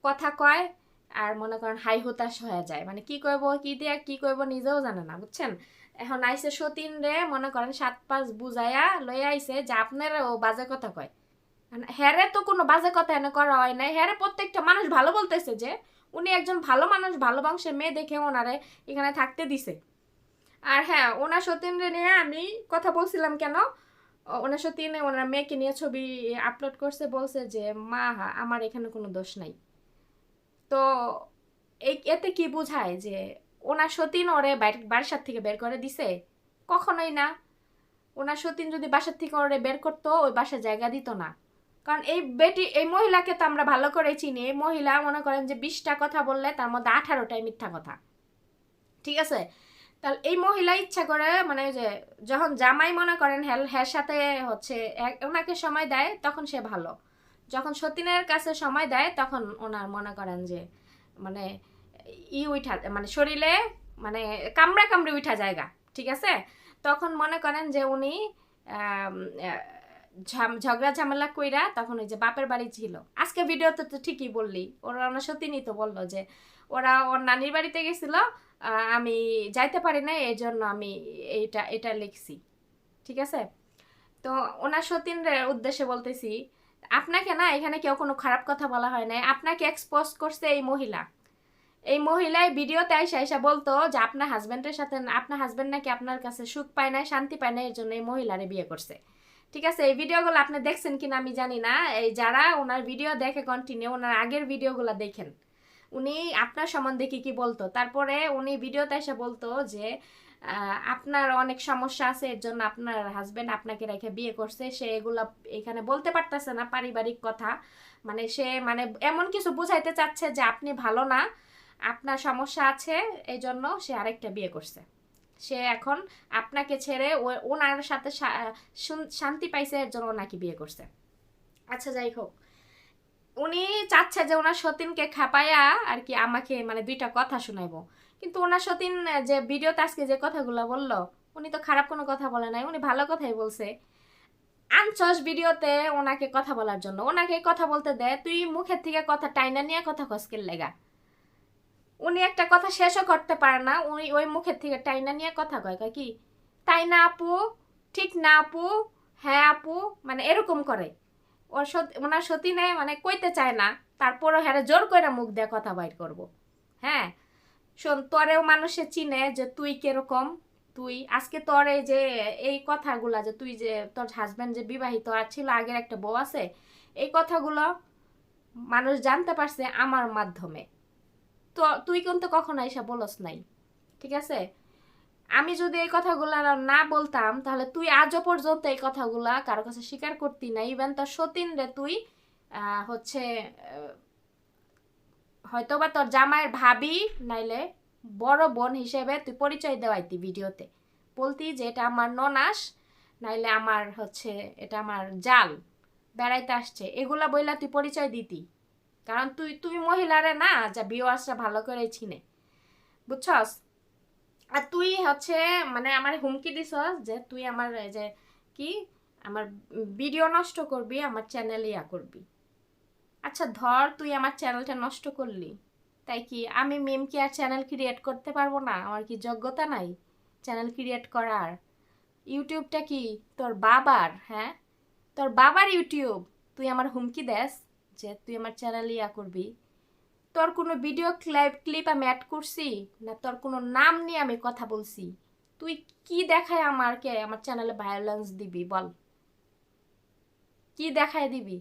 কথা কয় আর মনে করেন হাই হতাশ হয়ে যায়, মানে কি কইব কি দিয়ে কি কইব নিজেও জানে না, বুঝছেন? এখন আইসে সতীন রে মনে করেন 7-5 বুঝাইয়া লই আইসে যে আপনারা ও বাজে কথা কয়। হ্যারে তো কোনো বাজে কথা এনে করা হয় নাই, হ্যারে প্রত্যেকটা মানুষ ভালো বলতেছে যে উনি একজন ভালো মানুষ, ভালো বংশের মেয়ে দেখে ওনারে এখানে থাকতে দিছে। আর হ্যাঁ, ওনার সতীনরে নিয়ে আমি কথা বলছিলাম কেন, ওনার সতীন ওনার মেয়েকে নিয়ে ছবি আপলোড করছে, বলছে যে মা আমার এখানে কোনো দোষ নাই। তো এতে কি বোঝায় যে ওনার সতীন ওরে বাসার থেকে বের করে দিছে? কখনোই না। ওনার সতীন যদি বাসার থেকে ওরে বের করতো, ওই বাসায় জায়গা দিত না। কারণ এই মহিলাকে তো আমরা ভালো করে চিনি। এই মহিলা মনে করেন যে 20টা কথা বললে তার মধ্যে 18টাই মিথ্যা কথা, ঠিক আছে? তাহলে এই মহিলা ইচ্ছা করে মানে যে যখন জামাই মনে করেন হ্যার সাথে হচ্ছে ওনাকে সময় দেয় তখন সে ভালো, যখন সতীনের কাছে সময় দেয় তখন ওনার মনে করেন যে মানে উঠা মানে শরীরে মানে কামড়া কামড়ে উঠা জায়গা, ঠিক আছে? তখন মনে করেন যে উনি ঝগড়া ঝামেলা কইরা তখন ওই যে বাপের বাড়ি ছিল। আজকে ভিডিওতে তো ঠিকই বললি, ওরা ওনার সতীনই তো বললো যে ওরা ওর নানির বাড়িতে গেছিল, আমি যাইতে পারি না, এই জন্য আমি এটা লিখছি, ঠিক আছে? তো ওনার সতীনের উদ্দেশ্যে বলতেছি, আপনাকে না এখানে কেউ কোনো খারাপ কথা বলা হয় নাই, আপনাকে এক্সপোজ করছে এই মহিলা। এই মহিলায় ভিডিওতে আইসা বলতো যে আপনার হাজব্যান্ডের সাথে আপনার হাজব্যান্ড নাকি আপনার কাছে সুখ পায় না, শান্তি পায় না, এর জন্য এই মহিলারে বিয়ে করছে, ঠিক আছে? এই ভিডিওগুলো আপনি দেখছেন কিনা আমি জানি না, এই যারা ওনার ভিডিও দেখে কন্টিনিউ, ওনার আগের ভিডিওগুলো দেখেন উনি আপনার সম্বন্ধে কি বলতো। তারপরে উনি ভিডিওতে এসে বলতো যে আপনার অনেক সমস্যা আছে, এর জন্য আপনার হাজবেন্ড আপনাকে রেখে বিয়ে করছে, সে এগুলা এখানে বলতে পারতেছে না, পারিবারিক কথা, মানে সে মানে এমন কিছু বুঝাইতে চাচ্ছে যে আপনি ভালো না, আপনার সমস্যা আছে, এই জন্য সে আরেকটা বিয়ে করছে, সে এখন আপনাকে ছেড়ে ওনার সাথে শান্তি পাইছে, এর জন্য ওনাকে বিয়ে করছে। আচ্ছা যাই হোক, উনি চাচ্ছে যে ওনার সতীনকে খাপায়া আর কি আমাকে মানে 2টা কথা শোনাইবো, কিন্তু ওনার সতীন যে ভিডিওতে আজকে যে কথাগুলো বললো, উনি তো খারাপ কোনো কথা বলে নাই, উনি ভালো কথাই বলছে। আনছস ভিডিওতে ওনাকে কথা বলার জন্য, ওনাকে কথা বলতে দে, তুই মুখের থেকে কথা টাইনা নিয়ে কথা কসকের লেগা। উনি একটা কথা শেষও করতে পারে না, উনি ওই মুখের থেকে টাইনা নিয়ে কথা কয় কি তাই না আপু, ঠিক না আপু, হ্যাঁ আপু, মানে এরকম করে। ওনার সতীনে মানে কইতে চায় না, তারপরও হ্যাঁ জোর করে মুখ দিয়ে কথা বাইর করব। হ্যাঁ শোন, তোরেও মানুষে চিনে যে তুই কিরকম, তুই আজকে তোর এই যে এই কথাগুলা যে তুই যে তোর হাজব্যান্ড যে বিবাহিত আর ছিল, আগের একটা বউ আছে, এই কথাগুলো মানুষ জানতে পারছে আমার মাধ্যমে। তো তুই কিন্তু কখনো এসে বলস নাই, ঠিক আছে? আমি যদি এই কথাগুলা না বলতাম তাহলে তুই আজও পর্যন্ত এই কথাগুলা কারো কাছে স্বীকার করতি না। ইভেন তোর সতীন রে তুই হচ্ছে হয়তো বা তোর জামাইয়ের ভাবি নাইলে বড় বোন হিসেবে তুই পরিচয় দেওয়াইতি, ভিডিওতে বলতি যে এটা আমার ননাস, নাইলে আমার হচ্ছে এটা আমার জাল বেড়াইতে আসছে, এগুলা বইলা তুই পরিচয় দিতি। কারণ তুই মহিলারে না যা ভিউয়ার্সরা ভালো করে চিনে, বুঝছস? আর তুই হচ্ছে মানে আমার হুমকি দিছস যে তুই আমার যে কি আমার ভিডিও নষ্ট করবি, আমার চ্যানেল ইয়া করবি। আচ্ছা ধর তুই আমার চ্যানেলটা নষ্ট করলি, তাই কি আমি মিম কি আর চ্যানেল ক্রিয়েট করতে পারবো না? আমার কি যোগ্যতা নাই? চ্যানেল ক্রিয়েট করার? ইউটিউবটা কি তোর বাবার? হ্যাঁ, তোর বাবার ইউটিউব। তুই আমার হুমকি দেস যে তুই আমার চ্যানেল ইয়া করবি? তোর কোনো ভিডিও ক্লিপ আমি অ্যাড করছি? না তোর কোনো নাম নিয়ে আমি কথা বলছি? তুই কি দেখায় আমারকে আমার চ্যানেলে ভায়োলেন্স দিবি বল? কি দেখায় দিবি?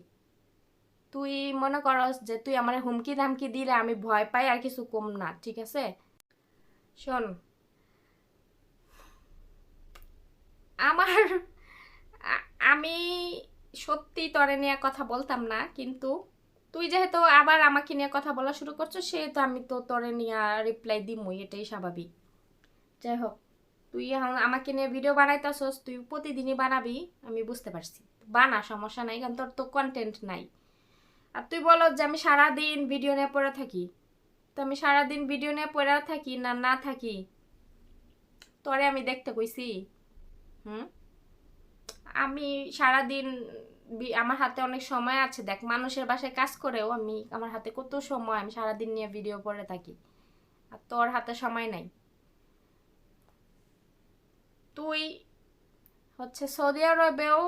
তুই মনে করস যে তুই আমার হুমকি ধামকি দিলে আমি ভয় পাই আর কিছু কম না, ঠিক আছে? শোন, আমার আমি সত্যি তোরে নিয়ে কথা বলতাম না, কিন্তু তুই যেহেতু আবার আমাকে নিয়ে কথা বলা শুরু করছো, সেহেতু আমি তো তোরে নিয়ে রিপ্লাই দিমই, এটাই স্বাভাবিক। যাই হোক, তুই এখন আমাকে নিয়ে ভিডিও বানাইতেছস, তুই প্রতিদিনই বানাবি, আমি বুঝতে পারছি। বানা, সমস্যা নাই, কারণ তোর তো কন্টেন্ট নাই। আর তুই বলো যে আমি সারাদিন ভিডিও নিয়ে পড়ে থাকি, তো আমি সারাদিন ভিডিও নিয়ে পড়ে থাকি না না থাকি তোরে আমি দেখতে কইছি? হুম, আমি সারাদিন আমার হাতে অনেক সময় আছে, দেখ মানুষের বাসায় কাজ করেও আমি আমার হাতে কত সময়, আমি সারাদিন নিয়ে ভিডিও পড়ে থাকি, আর তোর হাতে সময় নাই। তুই হচ্ছে সৌদি আরবেও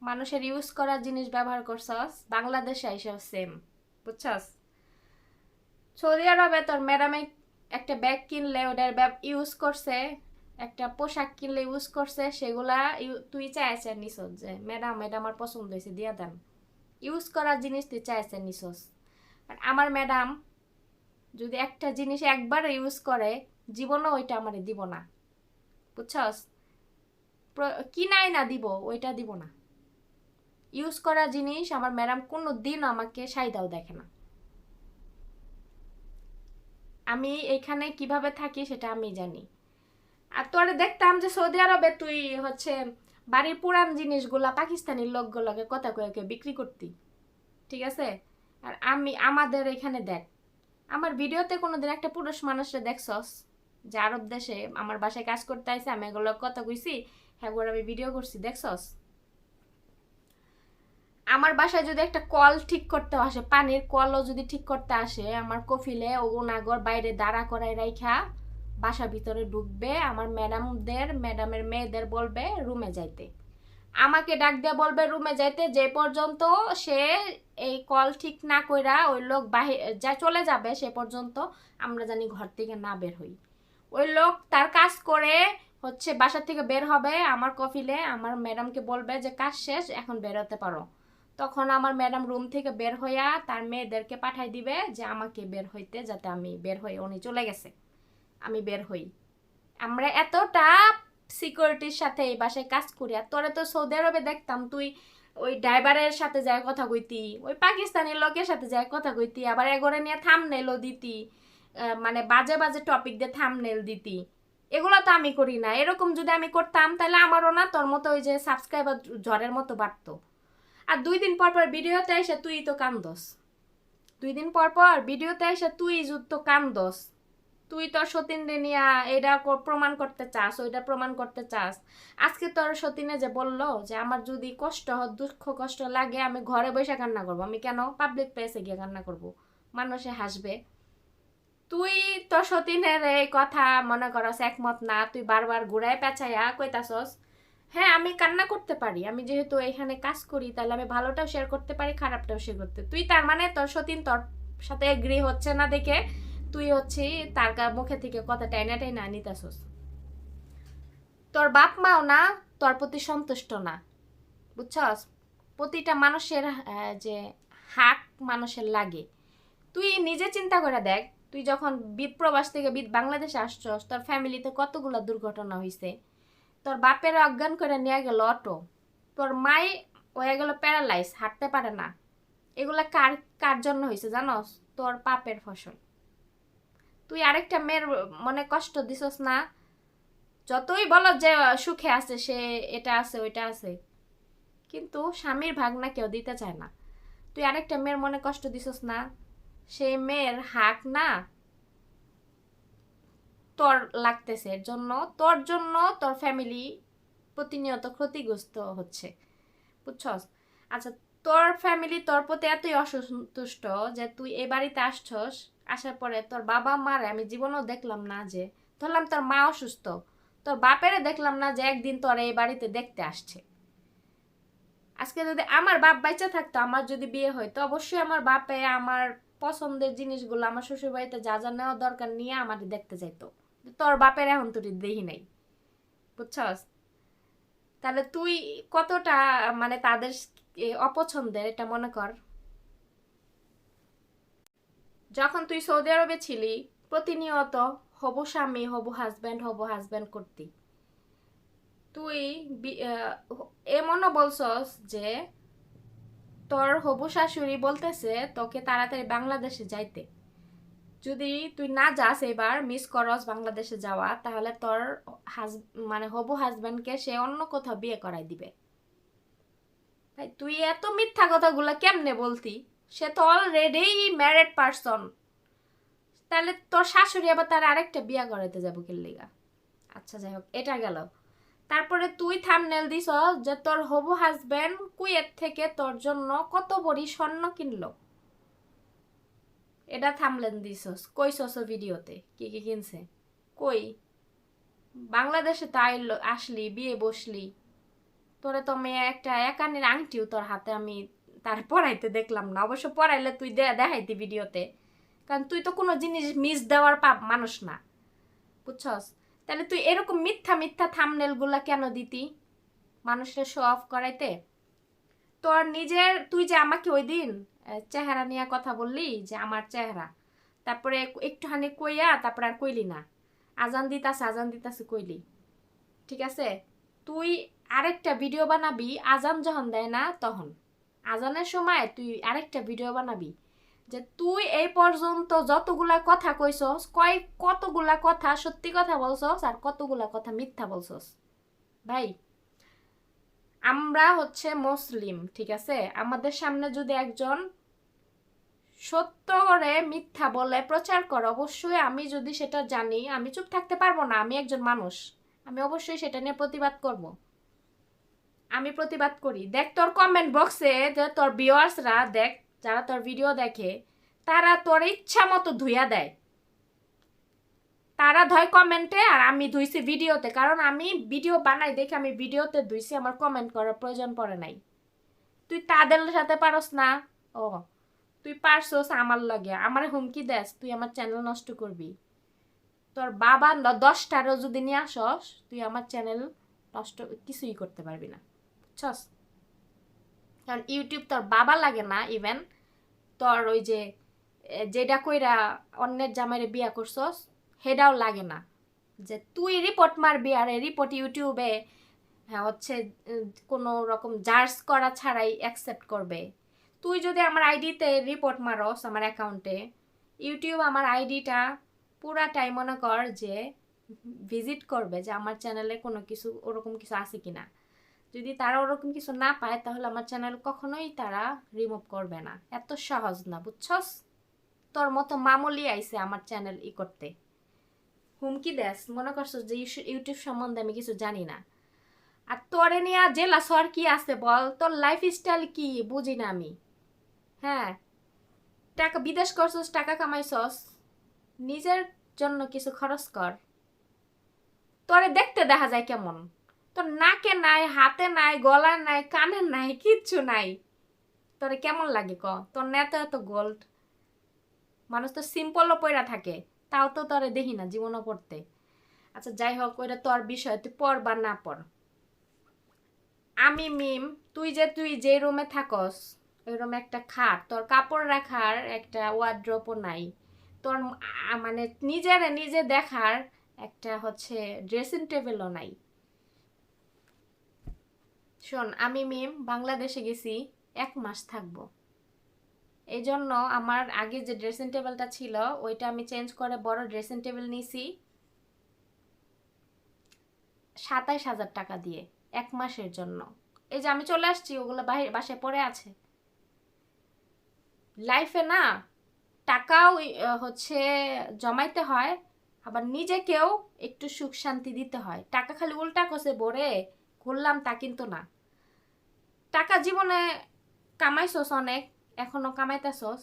মানুষের ইউজ করা জিনিস ব্যবহার করছস, বাংলাদেশে এসেও সেম, বুঝছস? সৌদি আরবে তোর ম্যাডামে একটা ব্যাগ কিনলে ওটার ইউজ করছে, একটা পোশাক কিনলে ইউজ করছে, সেগুলা তুই চাইছে নিছস যে ম্যাডাম এটা আমার পছন্দ হয়েছে দিয়া দেন। ইউজ করার জিনিস তুই চাইছে নিছস। আর আমার ম্যাডাম যদি একটা জিনিস একবার ইউজ করে, জীবনও ওইটা আমারে দিব না, বুঝছস? কিনাই না দিব, ওইটা দিব না। ইউজ করা জিনিস আমার ম্যাডাম কোনো দিন আমাকে সাইদাও দেখে না। আমি এখানে কিভাবে থাকি সেটা আমি জানি। আর তোরে দেখতাম যে সৌদি আরবে তুই হচ্ছে বাড়ির পুরান জিনিসগুলা পাকিস্তানি লোকগুলোকে কথা কয়ে বিক্রি করতি, ঠিক আছে? আর আমাদের এখানে দেখ, আমার ভিডিওতে কোনোদিন একটা পুরুষ মানুষরে দেখছস যে আরব দেশে আমার বাসায় কাজ করতে আইছে, আমি এগুলো কথা কইছি, হ্যাঁ আমি ভিডিও করছি, দেখছস? আমার বাসায় যদি একটা কল ঠিক করতে আসে, পানির কলও যদি ঠিক করতে আসে, আমার কফিলে ওনাগর বাইরে দাঁড়া করাই রাইখা বাসার ভিতরে ঢুকবে, আমার ম্যাডামের মেয়েদের বলবে রুমে যাইতে, আমাকে ডাক দিয়ে বলবে রুমে যাইতে, যে পর্যন্ত সে এই কল ঠিক না কইরা ওই লোক যা চলে যাবে সে পর্যন্ত আমরা জানি ঘর থেকে না বের হই। ওই লোক তার কাজ করে হচ্ছে বাসা থেকে বের হবে, আমার কফিলে আমার ম্যাডামকে বলবে যে কাজ শেষ, এখন বের হতে পারো। তখন আমার ম্যাডাম রুম থেকে বের হইয়া তার মেয়েদেরকে পাঠাই দিবে যে আমাকে বের হইতে, যাতে আমি বের হই, উনি চলে গেছে, আমি বের হই। আমরা এতটা সিকিউরিটির সাথে এই বাসায় কাজ করি। আর তোরে তো সৌদি আরবে দেখতাম তুই ওই ড্রাইভারের সাথে যায় কথা কইতি, ওই পাকিস্তানি লোকের সাথে যায় কথা কইতি, আবার এগোরে নিয়ে থামনেলও দিতি, মানে বাজে বাজে টপিক দিয়ে থামনেল দিতি। এগুলো তো আমি করি না। এরকম যদি আমি করতাম তাহলে আমারও না তোর মতো ওই যে সাবস্ক্রাইবার ঝড়ের মতো বাড়তো। আর 2 দিন পর পর ভিডিওতে এসে তুই তো কান্দস, 2 দিন পর পর ভিডিওতে এসে তুই তো কান্দস, তুই তোর সতীনরে নিয়া এটা প্রমাণ করতে চাস, ওইটা প্রমাণ করতে চাস। আজকে তোর সতীনে যে বললো যে আমার যদি কষ্ট হয়, দুঃখ কষ্ট লাগে, আমি ঘরে বসে কান্না করবো, আমি কেন পাবলিক প্লেসে গিয়ে কান্না করব? মানুষে হাসবে। তুই তোর সতীনের এই কথা মনে করস একমত না, তুই বারবার ঘুরায় পেঁচাইয়া কইতাছস হ্যাঁ আমি কান্না করতে পারি, আমি যেহেতু এখানে কাজ করি তাহলে আমি ভালোটাও শেয়ার করতে পারি, খারাপটাও শেয়ার করতে। তুই তার মানে তোর সতীন তোর সাথে এগ্রি হচ্ছে না দেখে তুই হচ্ছে তার মুখে থেকে কথা টাইনা টাইনা নিতাছস। তোর বাপ মাও না তোর প্রতি সন্তুষ্ট না, বুঝছস? প্রতিটা মানুষের যে হাক মানুষের লাগে। তুই নিজে চিন্তা করে দেখ, তুই যখন প্রবাস থেকে বাংলাদেশে আসছস, তোর ফ্যামিলিতে কতগুলো দুর্ঘটনা হয়েছে। তোর বাপের অজ্ঞান করে নিয়ে গেল অটো, তোর মাই হয়ে গেল প্যারালাইজ, হাঁটতে পারে না। এগুলা কার কার জন্য হয়েছে জানোস? তোর পাপের ফসল। তুই আরেকটা মেয়ের মনে কষ্ট দিছস না? যতই বলো যে সুখে আছে সে, এটা আছে ওইটা আছে, কিন্তু স্বামীর ভাগ না কেউ দিতে চায় না। তুই আরেকটা মেয়ের মনে কষ্ট দিছস না? সেই মেয়ের হাক না তোর লাগতেছে, এর জন্য তোর ফ্যামিলি প্রতিনিয়ত ক্ষতিগ্রস্ত হচ্ছে, বুঝছস? আচ্ছা, তোর ফ্যামিলি তোর প্রতি এতই অসন্তুষ্ট যে তুই এ বাড়িতে আসছস, আসার পরে তোর বাবা মারে আমি জীবনেও দেখলাম না যে, ধরলাম তোর মা অসুস্থ, তোর বাপেরে দেখলাম না যে একদিন তোর এই বাড়িতে দেখতে আসছে। আজকে যদি আমার বাপ বাইচা থাকতো, আমার যদি বিয়ে হইতো, অবশ্যই আমার বাপে আমার পছন্দের জিনিসগুলো আমার শ্বশুর বাড়িতে যা যা নেওয়া দরকার নিয়ে আমার দেখতে যাইতো। তোর বাপের এখন তুই দেখি নাই, বুঝছস? তাহলে তুই কতটা মানে তাদের অপছন্দের এটা মনে কর। যখন তুই সৌদি আরবে ছিলি প্রতিনিয়ত হবু স্বামী হবু হাজব্যান্ড করতি। তুই এমনও বলছস যে তোর হবু শাশুড়ি বলতেছে তোকে তাড়াতাড়ি বাংলাদেশে যাইতে। যদি তুই না যাস, এবার মিস করস বাংলাদেশে যাওয়া, তাহলে তোর মানে হবু হাজব্যান্ডকে সে অন্য কোথাও বিয়ে করাই দিবে। ভাই তুই এত মিথ্যা কথাগুলো কেমনে বলতি? সে তো অলরেডি ম্যারিড পারসন, তাহলে তোর শাশুড়ি আবার তার আরেকটা বিয়ে করাইতে যাবো কি লিগা? আচ্ছা যাই হোক, এটা গেল। তারপরে তুই থাম্বনেল দিস যে তোর হবু হাজবেন্ড কুয়েত থেকে তোর জন্য কত বড়ি স্বর্ণ কিনলো, এটা থাম্বনেল দিছস। কইছস ভিডিওতে কি কি কিনছে? কই? বাংলাদেশে তো আসলি, বিয়ে বসলি, তোরে তো মেয়ে একটা একানের আংটিও তোর হাতে আমি তার পরাইতে দেখলাম না। অবশ্য পরাইলে তুই দেখাইতি ভিডিওতে, কারণ তুই তো কোনো জিনিস মিস দেওয়ার মানুষ না, বুঝছস? তাহলে তুই এরকম মিথ্যা মিথ্যা থাম্বনেল গুলা কেন দিতি? মানুষের শো অফ করাইতে? তোর নিজের, তুই যে আমাকে ওই দিন চেহারা নিয়ে কথা বললি যে আমার চেহারা, তারপরে একটুখানি কইয়া তারপরে আর কইলি না। আজান দিতাছে কইলি, ঠিক আছে? তুই আরেকটা ভিডিও বানাবি আজান যখন দেয় না তখন, আজানের সময় তুই আরেকটা ভিডিও বানাবি যে তুই এই পর্যন্ত যতগুলা কথা কইছস, কতগুলা কথা সত্যি কথা বলছস আর কতগুলা কথা মিথ্যা বলছস। ভাই আমরা হচ্ছে মুসলিম, ঠিক আছে? আমাদের সামনে যদি একজন সত্য করে মিথ্যা বলে প্রচার করে, অবশ্যই আমি যদি সেটা জানি আমি চুপ থাকতে পারবো না। আমি একজন মানুষ, আমি অবশ্যই সেটা নিয়ে প্রতিবাদ করব। আমি প্রতিবাদ করি। দেখ তোর কমেন্ট বক্সে যে তোর ভিউয়ার্সরা, দেখ যারা তোর ভিডিও দেখে, তারা তোর ইচ্ছা মতো ধুইয়া দেয়। তারা ধয় কমেন্টে আর আমি ধুইছি ভিডিওতে, কারণ আমি ভিডিও বানাই দেখে আমি ভিডিওতে ধুইছি, আমার কমেন্ট করার প্রয়োজন পড়ে নাই। তুই তাদের সাথে পারস না? ও তুই পারছস আমার লাগে, আমার হুমকি দেস তুই আমার চ্যানেল নষ্ট করবি। তোর বাবা 10টারও যদি নিয়ে আসস, তুই আমার চ্যানেল নষ্ট কিছুই করতে পারবি না, বুঝছস? কারণ ইউটিউব তোর বাবা লাগে না। ইভেন তোর ওই যে যেটা কইরা অন্যের জামাইরে বিয়া করছস সেটাও লাগে না, যে তুই রিপোর্ট মারবি আর রিপোর্ট ইউটিউবে হচ্ছে কোনো রকম জার্জ করা ছাড়াই অ্যাকসেপ্ট করবে। তুই যদি আমার আইডিতে রিপোর্ট মারস, আমার অ্যাকাউন্টে, ইউটিউব আমার আইডিটা পুরাটাই মনে কর যে ভিজিট করবে যে আমার চ্যানেলে কোনো কিছু ওরকম কিছু আছে কিনা। যদি তারা ওরকম কিছু না পায় তাহলে আমার চ্যানেল কখনোই তারা রিমুভ করবে না। এত সহজ না, বুঝছস? তোর মতো মামুলি আইছে আমার চ্যানেল করতে, হুমকি দেস, মনে করছস যে ইউটিউব সম্বন্ধে আমি কিছু জানি না। আর তোরে নিয়ে জেলা সর কি আছে বল? তোর লাইফ স্টাইল কি বুঝি না আমি। হ্যাঁ, টাকা বিদেশ করছস, টাকা কামাইছস, নিজের জন্য কিছু খরচ কর। তোরে দেখতে দেখা যায় কেমন? তোর নাকে নাই, হাতে নাই, গলায় নাই, কানে নাই, কিচ্ছু নাই। তোরে কেমন লাগে ক? তোর নেতা এত গোল্ড, মানুষ তো সিম্পলও পয়রা থাকে, তাও তো তোরে দেখি না জীবনও পড়তে। আচ্ছা যাই হোক, ওইটা তোর বিষয়, তুই পড় বা না পড়। আমি মিম, তুই যে রুমে থাকস ওই রুমে একটা খাট, তোর কাপড় রাখার একটা ওয়ার্ড্রোবও নাই। তোর মানে নিজে দেখার একটা হচ্ছে ড্রেসিং টেবিলও নাই। শোন, আমি মিম বাংলাদেশে গেছি 1 মাস থাকবো, এই জন্য আমার আগে যে ড্রেসিং টেবিলটা ছিল ওইটা আমি চেঞ্জ করে বড় ড্রেসিং টেবিল নিয়েছি 27,000 টাকা দিয়ে 1 মাসের জন্য। এই যে আমি চলে আসছি, ওগুলো বাসায় পড়ে আছে। লাইফে না টাকাও হচ্ছে জমাইতে হয়, আবার নিজেকেও একটু সুখ শান্তি দিতে হয়। টাকা খালি উল্টা কষে ভরে ঘুরলাম তা কিন্তু না। টাকা জীবনে কামাইছস অনেক, এখনো কামাইতেছস,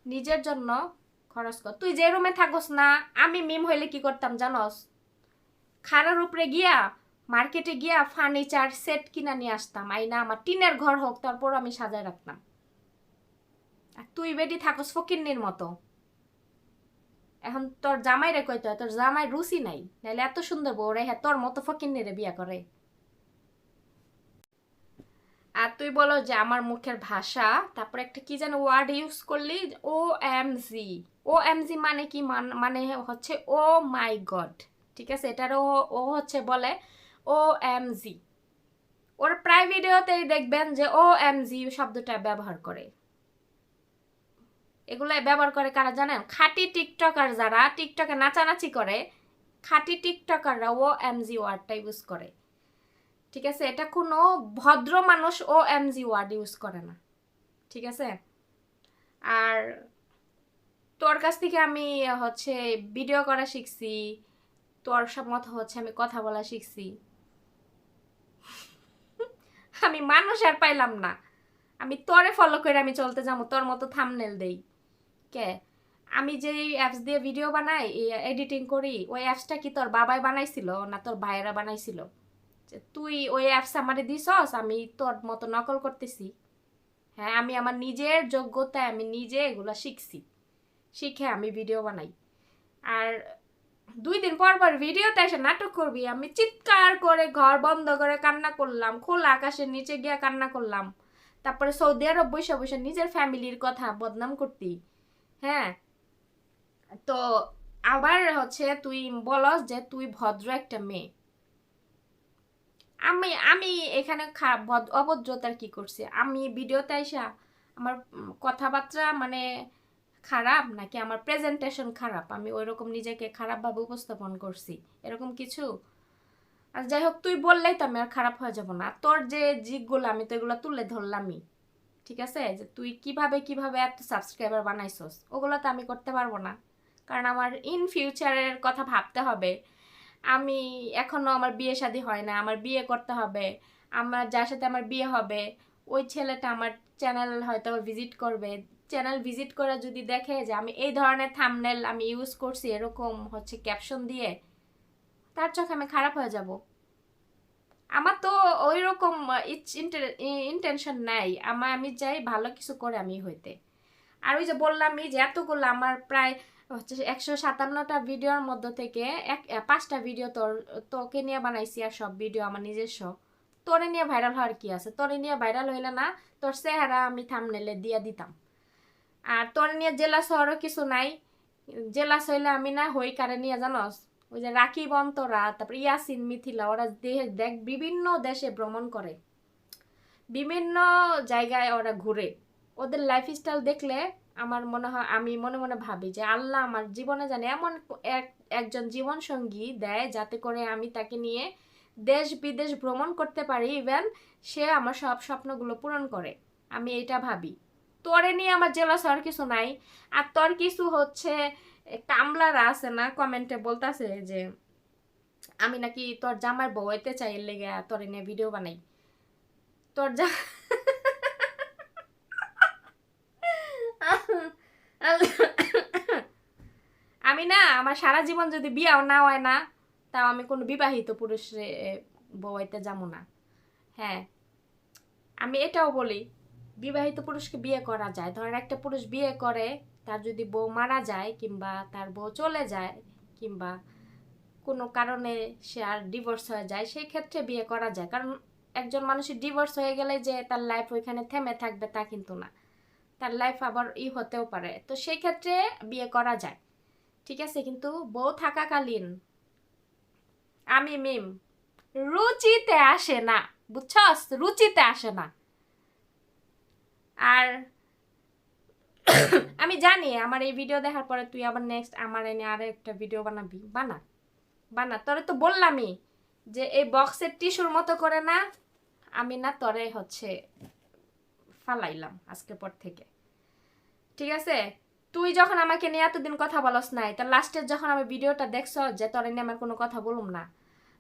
নিজের জন্য খরচ কর। তুই যে রুমে থাকস না, আমি মিম হইলে কি করতাম জানস? খাড়ার উপরে গিয়া মার্কেটে গিয়া ফার্নিচার সেট কিনা নিয়ে আসতাম, আইনা আমার টিনের ঘর হোক তারপর আমি সাজায় রাখতাম। আর তুই বেডি থাকস ফকিন্নির মতো। এখন তোর জামাই রে কইতে হয় তোর জামাই রুচি নাই, নাহলে এত সুন্দর বউ রে তোর মতো ফকিন্নিরে বিয়া করে। আর তুই বলো যে আমার মুখের ভাষা, তারপর একটা কি যেন ওয়ার্ড ইউজ করলি, ও এম জি। ও এম জি মানে কি, মানে হচ্ছে ও মাই গড। ঠিক আছে, এটারও ও হচ্ছে বলে ও এম জি। ওর প্রায় ভিডিওতেই দেখবেন যে ও এম জি শব্দটা ব্যবহার করে। এগুলো ব্যবহার করে কারা জানেন? খাঁটি টিকটকার, যারা টিকটকে নাচানাচি করে, খাঁটি টিকটকাররা ও এম জি ওয়ার্ডটা ইউজ করে। ঠিক আছে, এটা কোনো ভদ্র মানুষ ও এম জি ওয়ার্ড ইউজ করে না। ঠিক আছে, আর তোর কাছ থেকে আমি হচ্ছে ভিডিও করা শিখছি, তোর সব মতো হচ্ছে আমি কথা বলা শিখছি। আমি মানুষ আর পাইলাম না, আমি তোরে ফলো করে আমি চলতে যাবো, তোর মতো থাম্বনেল দেই কে? আমি যে অ্যাপস দিয়ে ভিডিও বানাই, এডিটিং করি, ওই অ্যাপসটা কি তোর বাবাই বানাইছিল না তোর ভাইয়েরা বানাইছিল? তুই ওই অ্যাপস আমারে দিছস, আমি তোর মতো নকল করতেছি? হ্যাঁ, আমি আমার নিজের যোগ্যতায় আমি নিজে এগুলো শিখছি, শিখে আমি ভিডিও বানাই। আর 2 দিন পর পর ভিডিওতে এসে নাটক করবি, আমি চিৎকার করে ঘর বন্ধ করে কান্না করলাম, খোলা আকাশের নিচে গিয়ে কান্না করলাম, তারপরে সৌদি আরব বসে বসে নিজের ফ্যামিলির কথা বদনাম করতি। হ্যাঁ, তো আবার হচ্ছে তুই বলস যে তুই ভদ্র একটা মেয়ে। আমি আমি এখানে অভদ্রতার কি করছি? আমি ভিডিওতে আইসা আমার কথাবার্তা মানে খারাপ, নাকি আমার প্রেজেন্টেশন খারাপ, আমি ওইরকম নিজেকে খারাপভাবে উপস্থাপন করছি এরকম কিছু? আর যাই হোক, তুই বললেই তো আমি আর খারাপ হয়ে যাব না। তোর যে জিগগুলো আমি তো এগুলো তুলে ধরলামই। ঠিক আছে, যে তুই কিভাবে কিভাবে এত সাবস্ক্রাইবার বানাইছস, ওগুলো তো আমি করতে পারবো না, কারণ আমার ইন ফিউচারের কথা ভাবতে হবে। আমি এখনো আমার বিয়ে শাদী হয় না, আমার বিয়ে করতে হবে, আমার যার সাথে আমার বিয়ে হবে ওই ছেলেটা আমার চ্যানেল হয়তো ভিজিট করবে, চ্যানেল ভিজিট করে যদি দেখে যে আমি এই ধরনের থাম্বনেল আমি ইউজ করছি এরকম হচ্ছে ক্যাপশন দিয়ে, তার চোখে আমি খারাপ হয়ে যাব। আমার তো ওই রকম ইন্টেনশন নাই, আমি চাই ভালো কিছু করে আমি হইতে। আর ওই যে বললামই যে এতগুলো আমার প্রায় হচ্ছে 157টা ভিডিওর মধ্য থেকে 5টা ভিডিও তোকে নিয়ে বানাইছি, আর সব ভিডিও আমার নিজস্ব। তোরে নিয়ে ভাইরাল হওয়ার কি আছে? তোরে নিয়ে ভাইরাল হইলে না তোর চেহারা আমি থাম্বনেলে দিয়ে দিতাম। আর তোরে নিয়ে জেলাস হওয়ারও কিছু নাই, জেলাস হইলে আমি না হই কারে নিয়ে জানস? ওই যে রাকিব অন্তরা, তারপর ইয়াসিন মিথিলা, ওরা দেখ বিভিন্ন দেশে ভ্রমণ করে, বিভিন্ন জায়গায় ওরা ঘুরে। ওদের লাইফস্টাইল দেখলে আমার মনে হয়, আমি মনে মনে ভাবি যে আল্লাহ আমার জীবনে জানে এমন একজন জীবন সঙ্গী দেয় যাতে করে আমি তাকে নিয়ে দেশ বিদেশ ভ্রমণ করতে পারি, ইভেন সে আমার সব স্বপ্নগুলো পূরণ করে। আমি এটা ভাবি। তোরে নিয়ে আমার জেলাস হওয়ার কিছু নাই। আর তোর কিছু হচ্ছে কামলারা আছে না, কমেন্টে বলতাছে যে আমি নাকি তোর জামার বউ হইতে চাই, এর লেগে তোরে নিয়ে ভিডিও বানাই। তোর যা আমি না, আমার সারা জীবন যদি বিয়াও না হয় না, তাও আমি কোনো বিবাহিত পুরুষে বউয়াইতে যাবো না। হ্যাঁ, আমি এটাও বলি বিবাহিত পুরুষকে বিয়ে করা যায়। ধরেন একটা পুরুষ বিয়ে করে, তার যদি বউ মারা যায় কিংবা তার বউ চলে যায় কিংবা কোনো কারণে সে আর ডিভোর্স হয়ে যায়, সেই ক্ষেত্রে বিয়ে করা যায়। কারণ একজন মানুষের ডিভোর্স হয়ে গেলে যে তার লাইফ ওইখানে থেমে থাকবে তা কিন্তু না, তার লাইফ আবার হতেও পারে, তো সেই ক্ষেত্রে বিয়ে করা যায়। ঠিক আছে, কিন্তু বউ থাকাকালীন আমি মিম রুচিতে আসে না, বুঝছস? রুচিতে আসে না। আর আমি জানি আমার এই ভিডিও দেখার পরে তুই আবার নেক্সট আমার এনে আরো একটা ভিডিও বানাবি, বানা বানা। তোরে তো বললামই যে এই বক্সের টিস্যুর মতো করে না, আমি না তোরে হচ্ছে ফালাইলাম আজকের পর থেকে। ঠিক আছে, তুই যখন আমাকে নিয়ে এতদিন কথা বলস নাই, তার লাস্টের যখন আমি ভিডিওটা দেখছ যে তোর নিয়ে আমার কোনো কথা বলুম না,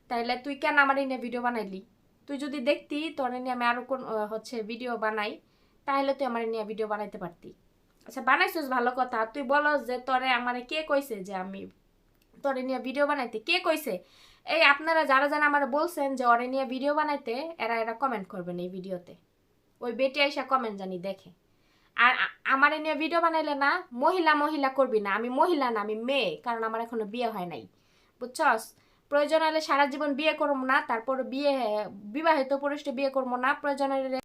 তাইলে তুই কেন আমার নিয়ে ভিডিও বানাইলি? তুই যদি দেখতি তোর নিয়ে আমি আরো কোন হচ্ছে ভিডিও বানাই, তাহলে তুই আমার নিয়ে ভিডিও বানাইতে পারতি। আচ্ছা, বানাইছিস ভালো কথা। তুই বলস যে তোরে আমারে কে কইছে যে আমি তোরে নিয়ে ভিডিও বানাইতে? কে কইছে? এই আপনারা যারা যারা আমার বলছেন যে ওরে নিয়ে ভিডিও বানাইতে, এরা কমেন্ট করবেন এই ভিডিওতে। ওই বেটি আইসা কমেন্ট জানি দেখে। আর আমারে নিয়ে ভিডিও বানাইলে না, মহিলা করবি না। আমি মহিলা না, আমি মেয়ে, কারণ আমার এখনো বিয়ে হয় নাই, বুঝছস? প্রয়োজন হলে সারা জীবন বিয়ে করবো না, তারপর বিবাহিত পুরুষকে বিয়ে করবো না, প্রয়োজন হলে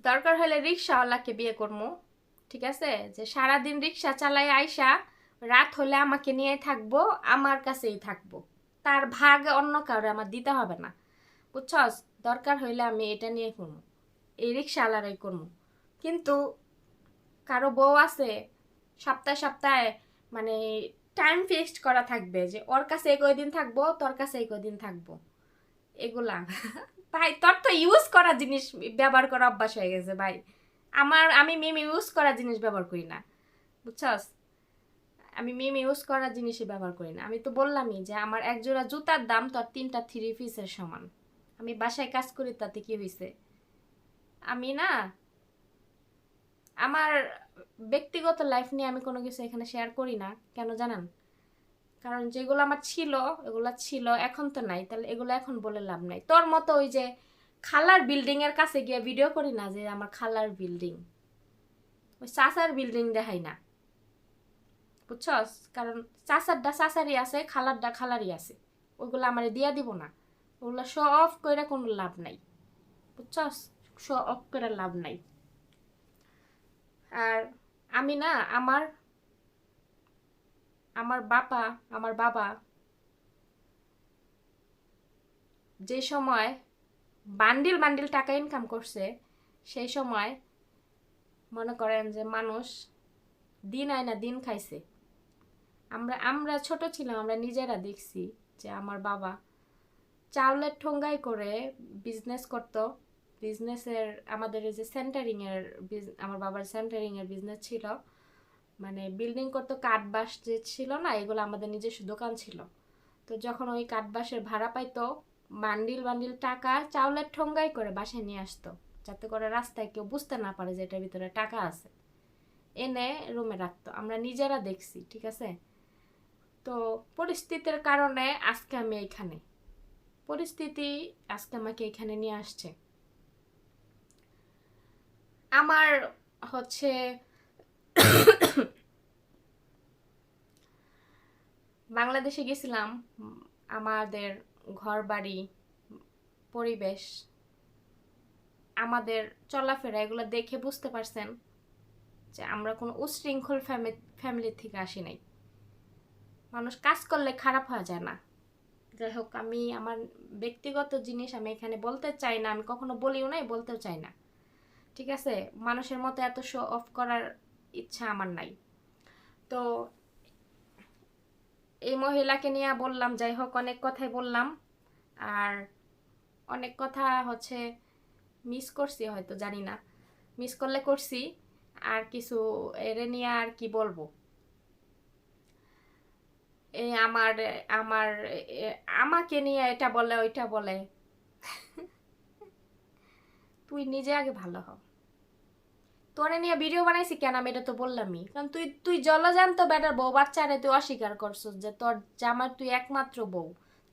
দরকার হলে রিক্সাওয়ালাকে বিয়ে করবো, ঠিক আছে? যে সারাদিন রিক্সা চালাই আইসা রাত হলে আমাকে নিয়ে থাকবো, আমার কাছেই থাকবো, তার ভাগ অন্য কাউরে আমার দিতে হবে না, বুঝছস? দরকার হইলে আমি এটা নিয়ে করবো, এই রিক্সাওয়ালারাই করবো। কিন্তু কারো বউ আছে সপ্তাহে মানে টাইম ফিক্সড করা থাকবে যে ওর কাছে এই কয়দিন থাকবো, তোর কাছে এই কয়দিন থাকবো, এগুলা ভাই তোর তো ইউজ করা জিনিস ব্যবহার করা অভ্যাস হয়ে গেছে ভাই। আমি মিম ইউজ করা জিনিস ব্যবহার করি না, বুঝছস? আমি মিম ইউজ করা জিনিসই ব্যবহার করি না। আমি তো বললামই যে আমার এক জোড়া জুতার দাম তোর 3টা 3 পিসের সমান। আমি বাসায় কাজ করি, তাতে কি হয়েছে? আমি না আমার ব্যক্তিগত লাইফ নিয়ে আমি কোনো কিছু এখানে শেয়ার করি না, কেন জানেন? কারণ যেগুলো আমার ছিল এগুলো ছিল, এখন তো নাই, তাহলে এগুলো এখন বলে লাভ নাই। তোর মতো ওই যে খালার বিল্ডিং এর কাছে গিয়ে ভিডিও করি না যে আমার খালার বিল্ডিং, ওই চাচার বিল্ডিং দেখাই না, বুঝছস? কারণ চাচারটা চাচারই আছে, খালারটা খালারই আছে, ওইগুলো আমারে দিয়া দিব না। ওগুলো শো অফ করে কোনো লাভ নাই, বুঝছস? শো অফ করে লাভ নাই। আর আমি না আমার আমার বাবা যে সময় বান্ডিল বান্ডিল টাকা ইনকাম করছে, সেই সময় মনে করেন যে মানুষ দিন আয় না দিন খাইছে। আমরা ছোট ছিলাম, আমরা নিজেরা দেখছি যে আমার বাবা চাউলের ঠোঙ্গাই করে বিজনেস করতো। বিজনেসের আমাদের এই যে আমার বাবার সেন্টারিং এর বিজনেস ছিল, মানে বিল্ডিং করতো, কাঠ বাঁশ যে ছিল না, এগুলো আমাদের নিজস্ব দোকান ছিল। তো যখন ওই কাঠ বাঁশের ভাড়া পাইতো, বান্ডিল বান্ডিল টাকা চাউলের ঠোঙ্গাই করে বাসায় নিয়ে আসতো, যাতে করে রাস্তায় কেউ বুঝতে না পারে যে এটার ভিতরে টাকা আছে। এনে রুমে রাখতো, আমরা নিজেরা দেখছি, ঠিক আছে? তো পরিস্থিতির কারণে আজকে আমি এইখানে, পরিস্থিতি আজকে আমাকে এখানে নিয়ে আসছে। আমার হচ্ছে বাংলাদেশে গেছিলাম, আমাদের ঘর বাড়ি, পরিবেশ, আমাদের চলাফেরা, এগুলো দেখে বুঝতে পারছেন যে আমরা কোনো উশৃঙ্খল ফ্যামিলি থেকে আসি নাই। মানুষ কাজ করলে খারাপ হওয়া যায় না। যাই হোক, আমি আমার ব্যক্তিগত জিনিস আমি এখানে বলতে চাই না, আমি কখনো বলিও নাই, বলতেও চাই না, ঠিক আছে? মানুষের মতো এত শো অফ করার ইচ্ছা আমার নাই। তো এই মহিলাকে নিয়ে বললাম, যাই হোক অনেক কথাই বললাম, আর অনেক কথা হচ্ছে মিস করছি, হয়তো জানি না, মিস করলে করছি। আর কিছু এর নিয়ে আর কি বলবো, এই আমার আমার আমাকে নিয়ে এটা বলে ওইটা বলে। তুই নিজে আগে ভালো হ। তোরে নিয়ে ভিডিও বানাইছি কেন, আমি এটা তো বললামই, কারণ তুই জলজান্ত বেটার বউ বাচ্চারে তুই অস্বীকার করছিস যে তোর জামার তুই একমাত্র বউ।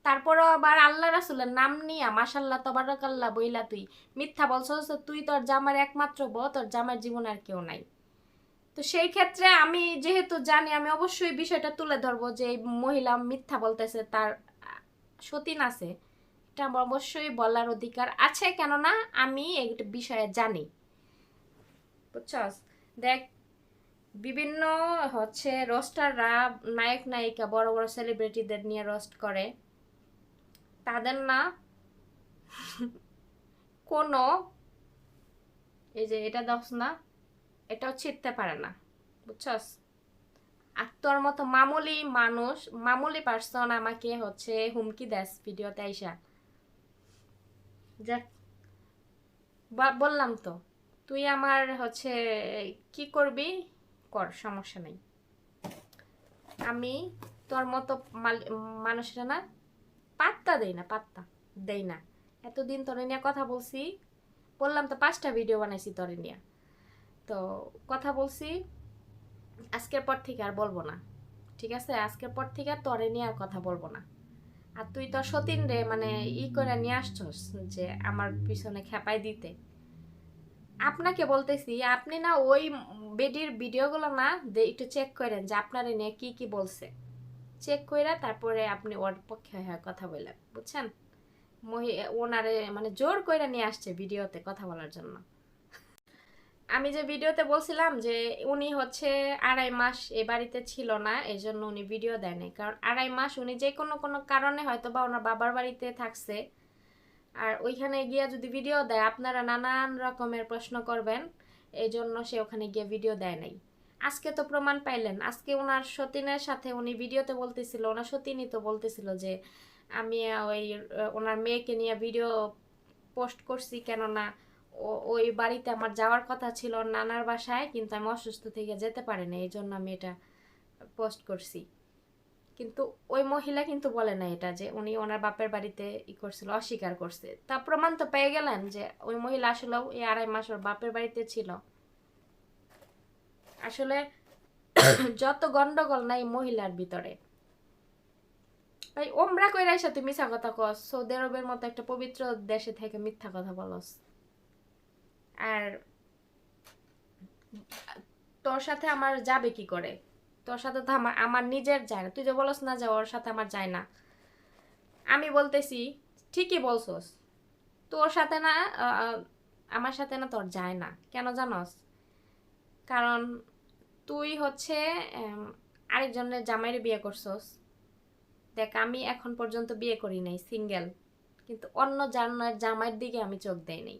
তারপরও আবার আল্লাহ রাসূলের নাম নিয়া মাশাআল্লাহ তাবারাকাল্লাহ বইলা তুই মিথ্যা বলছিস তুই তোর জামার একমাত্র বউ, তোর জামার জীবন আর কেউ নাই। তো সেই ক্ষেত্রে আমি যেহেতু জানি, আমি অবশ্যই বিষয়টা তুলে ধরবো যে এই মহিলা মিথ্যা বলতেছে, তার সতীন আছে, এটা আমার অবশ্যই বলার অধিকার আছে, কেননা আমি এই বিষয়ে জানি, বুঝছস? দেখ, বিভিন্ন হচ্ছে রোস্টাররা নায়ক নায়িকা বড় বড় সেলিব্রিটিদের নিয়ে রোস্ট করে, তাদের না কোনো এই যে এটা দোষ না, এটাও ছিঁড়তে পারে না, বুঝছস? আর তোর মতো মামুলি মানুষ, মামুলি পার্সন আমাকে হচ্ছে হুমকি দেস ভিডিওতে আইসা। যাক, বললাম তো, তুই আমার হচ্ছে কি করবি কর, সমস্যা নেই। আমি তোর মতো মানুষরা না পাত্তা দেই না, পাত্তা দেই না। এতদিন তোরে নিয়ে কথা বলছি, বললাম তো 5টা ভিডিও বানাইছি তোরে নিয়ে, তো কথা বলছি, আজকের পর থেকে আর বলবো না, ঠিক আছে? আজকের পর থেকে তোরে নিয়ে আর কথা বলবো না। আর তুই তো সতীন রে মানে করে নিয়ে আসছস যে আমার পিছনে খেপাই দিতে। আপনাকে বলতেছি আপনি না ওই বেডির ভিডিওগুলো না একটু চেক করেন যে আপনার নিয়ে কি কি বলছে, চেক কইরা তারপরে আপনি ওর পক্ষে কথা বললেন, বুঝছেন? ওনারে মানে জোর কইরা নিয়ে আসছে ভিডিওতে কথা বলার জন্য। আমি যে ভিডিওতে বলছিলাম যে উনি হচ্ছে 2.5 মাস এই বাড়িতে ছিল না, এই জন্য উনি ভিডিও দেয় নাই, কারণ 2.5 মাস উনি যে কোনো কারণে হয়তো বা ওনার বাবার বাড়িতে থাকছে, আর ওইখানে গিয়ে যদি ভিডিও দেয় আপনারা নানান রকমের প্রশ্ন করবেন, এই জন্য সে ওখানে গিয়ে ভিডিও দেয় নাই। আজকে তো প্রমাণ পাইলেন, আজকে ওনার সতীনের সাথে উনি ভিডিওতে বলতেছিল, ওনার সতীনই তো বলতেছিল যে আমি ওই ওনার মেয়েকে নিয়ে ভিডিও পোস্ট করছি, কেননা ওই বাড়িতে আমার যাওয়ার কথা ছিল নানার বাসায়, কিন্তু আমি অসুস্থ থেকে যেতে পারি না, এই জন্য আমি এটা পোস্ট করছি। কিন্তু ওই মহিলা কিন্তু বলে না এটা যে উনি ওনার বাপের বাড়িতে করছিল, অস্বীকার করছে। তা প্রমাণ তো পেয়ে গেলেন যে ওই মহিলা আসলেও এই 2.5 মাস ওর বাপের বাড়িতে ছিল। আসলে যত গন্ডগোল নাই মহিলার ভিতরে, ভাই ওমরা কইরা এসে তুই মিথ্যা কথা কস, সৌদি আরবের মতো একটা পবিত্র দেশে থেকে মিথ্যা কথা বলস। আর তোর সাথে আমার যাবে কি করে? তোর সাথে তো আমার নিজের যায় না। তুই যে বলস না যে ওর সাথে আমার যায় না, আমি বলতেছি ঠিকই বলছস, তোর সাথে না আমার সাথে না তোর যায় না। কেন জানস? কারণ তুই হচ্ছে আরেকজনের জামাইরে বিয়ে করছস। দেখ আমি এখন পর্যন্ত বিয়ে করি নাই, সিঙ্গেল, কিন্তু অন্য জামাইয়ের দিকে আমি চোখ দেই নাই,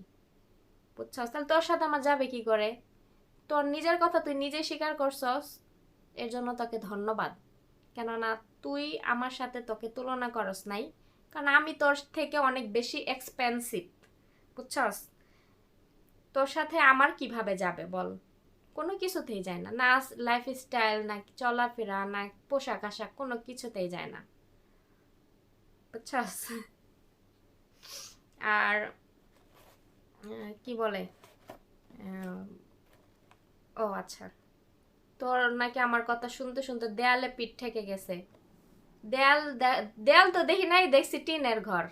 বুঝছস? তাহলে তোর সাথে আমার যাবে কি করে? তোর নিজের কথা তুই নিজে স্বীকার করছস, এর জন্য তোকে ধন্যবাদ। কেননা তুই আমার সাথে তোকে তুলনা করস নাই, কারণ আমি তোর থেকে অনেক বেশি এক্সপেন্সিভ, বুঝছস? তোর সাথে আমার কিভাবে যাবে বল? কোনো কিছুতেই যায় না, না লাইফ স্টাইল, না চলাফেরা, না পোশাক আশাক, কোনো কিছুতেই যায় না, বুঝছস? আর কি বলে, ও আচ্ছা, তোর নাকি আমার কথা শুনতে শুনতে দেয়ালে পিঠ ঠেকে গেছে। দেয়াল দেয়াল তো দেখি নাই, দেখছি টিনের ঘর।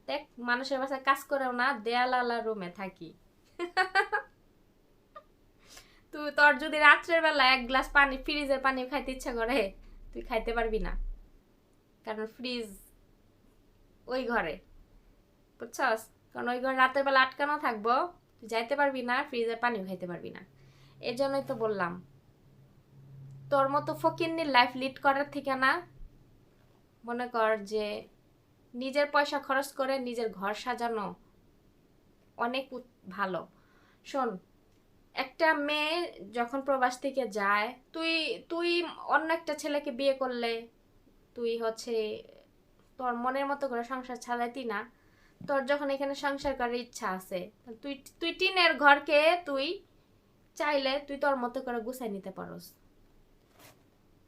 দেখ মানুষের বাসায় কাজ করেও না, দেয়ালালা রুমে থাকি। তুই তোর যদি রাত্রের বেলা 1 গ্লাস পানি, ফ্রিজের পানি খাইতে ইচ্ছা করে, তুই খাইতে পারবি না, কারণ ফ্রিজ ওই ঘরে, বুঝছস? কারণ ওই ঘরে রাতের বেলা আটকানো থাকবো, তুই যাইতে পারবি না, ফ্রিজের পানিও খাইতে পারবি না। এই জন্যই তো বললাম, তোর মতো ফকিন্নির লাইফ লিড করার থেকে না, মনে কর যে নিজের পয়সা খরচ করে নিজের ঘর সাজানো অনেক ভালো। শোন, একটা মেয়ে যখন প্রবাস থেকে যায়, তুই তুই অন্য একটা ছেলেকে বিয়ে করলে, তুই হচ্ছে তোর মনের মতো করে সংসার চালাইতি না। তোর যখন এখানে সংসার করার ইচ্ছা আছে, তুই তুই টিনের ঘরকে তুই চাইলে তুই তোর মতো করে গুছাই নিতে পারস।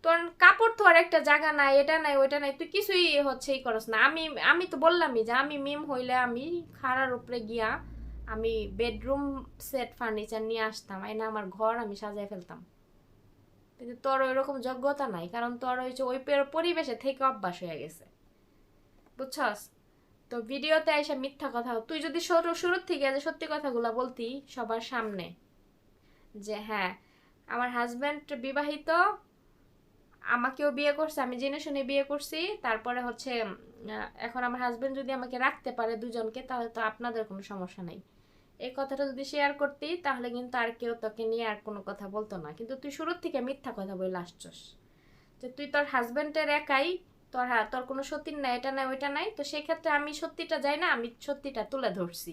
তোর কাপড় তো আর একটা জায়গা নাই, এটা নাই ওইটা নাই, তুই কিছুই হচ্ছে ই করস না। আমি আমি তো বললামই যে আমি মিম হইলে আমি খাড়ার উপরে গিয়া আমি বেডরুম সেট ফার্নিচার নিয়ে আসতাম, না আমার ঘর আমি সাজাই ফেলতাম। কিন্তু তোর ওইরকম যোগ্যতা নাই, কারণ তোর হয়েছে ওই পরিবেশে থেকে অভ্যাস হয়ে গেছে, বুঝছস? তো ভিডিওতে এসে মিথ্যা কথা, তুই যদি শুরুর থেকে যে সত্যি কথাগুলো বলতি সবার সামনে, যে হ্যাঁ আমার হাজব্যান্ড বিবাহিত, আমাকেও বিয়ে করছে, আমি জেনে শুনে বিয়ে করছি, তারপরে হচ্ছে এখন আমার হাজবেন্ড যদি আমাকে রাখতে পারে দুজনকে, তাহলে তো আপনাদের কোনো সমস্যা নেই। এই কথাটা যদি শেয়ার করতি, তাহলে কিন্তু আর কেউ তোকে নিয়ে আর কোনো কথা বলতো না। কিন্তু তুই শুরুর থেকে মিথ্যা কথা বলে আসছস যে তুই তোর হাজবেন্ডের একাই, তোর কোনো সতীন নাই, এটা নাই ওইটা নাই। তো সেই ক্ষেত্রে আমি সত্যিটা যাই না, আমি সত্যিটা তুলে ধরছি।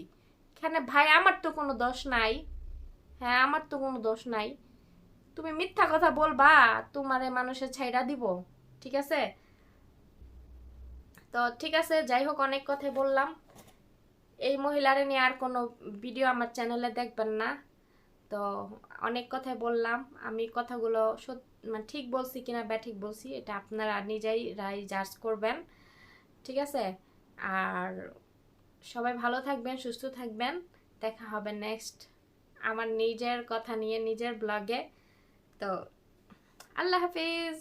এখানে ভাই আমার তো কোনো দোষ নাই, হ্যাঁ আমার তো কোনো দোষ নাই। তুমি মিথ্যা কথা বলবা, তোমারে মানুষের ছাইড়া দিব, ঠিক আছে? তো ঠিক আছে, যাই হোক অনেক কথাই বললাম। এই মহিলারে নিয়ে আর কোনো ভিডিও আমার চ্যানেলে দেখবেন না। তো অনেক কথাই বললাম, আমি কথাগুলো মানে ঠিক বলছি কিনা ব্যাঠিক বলছি এটা আপনারা নিজেই জাজ করবেন, ঠিক আছে? আর সবাই ভালো থাকবেন, সুস্থ থাকবেন, দেখা হবে নেক্সট আমার নিজের কথা নিয়ে নিজের ব্লগে। তো আল্লাহ হাফিজ।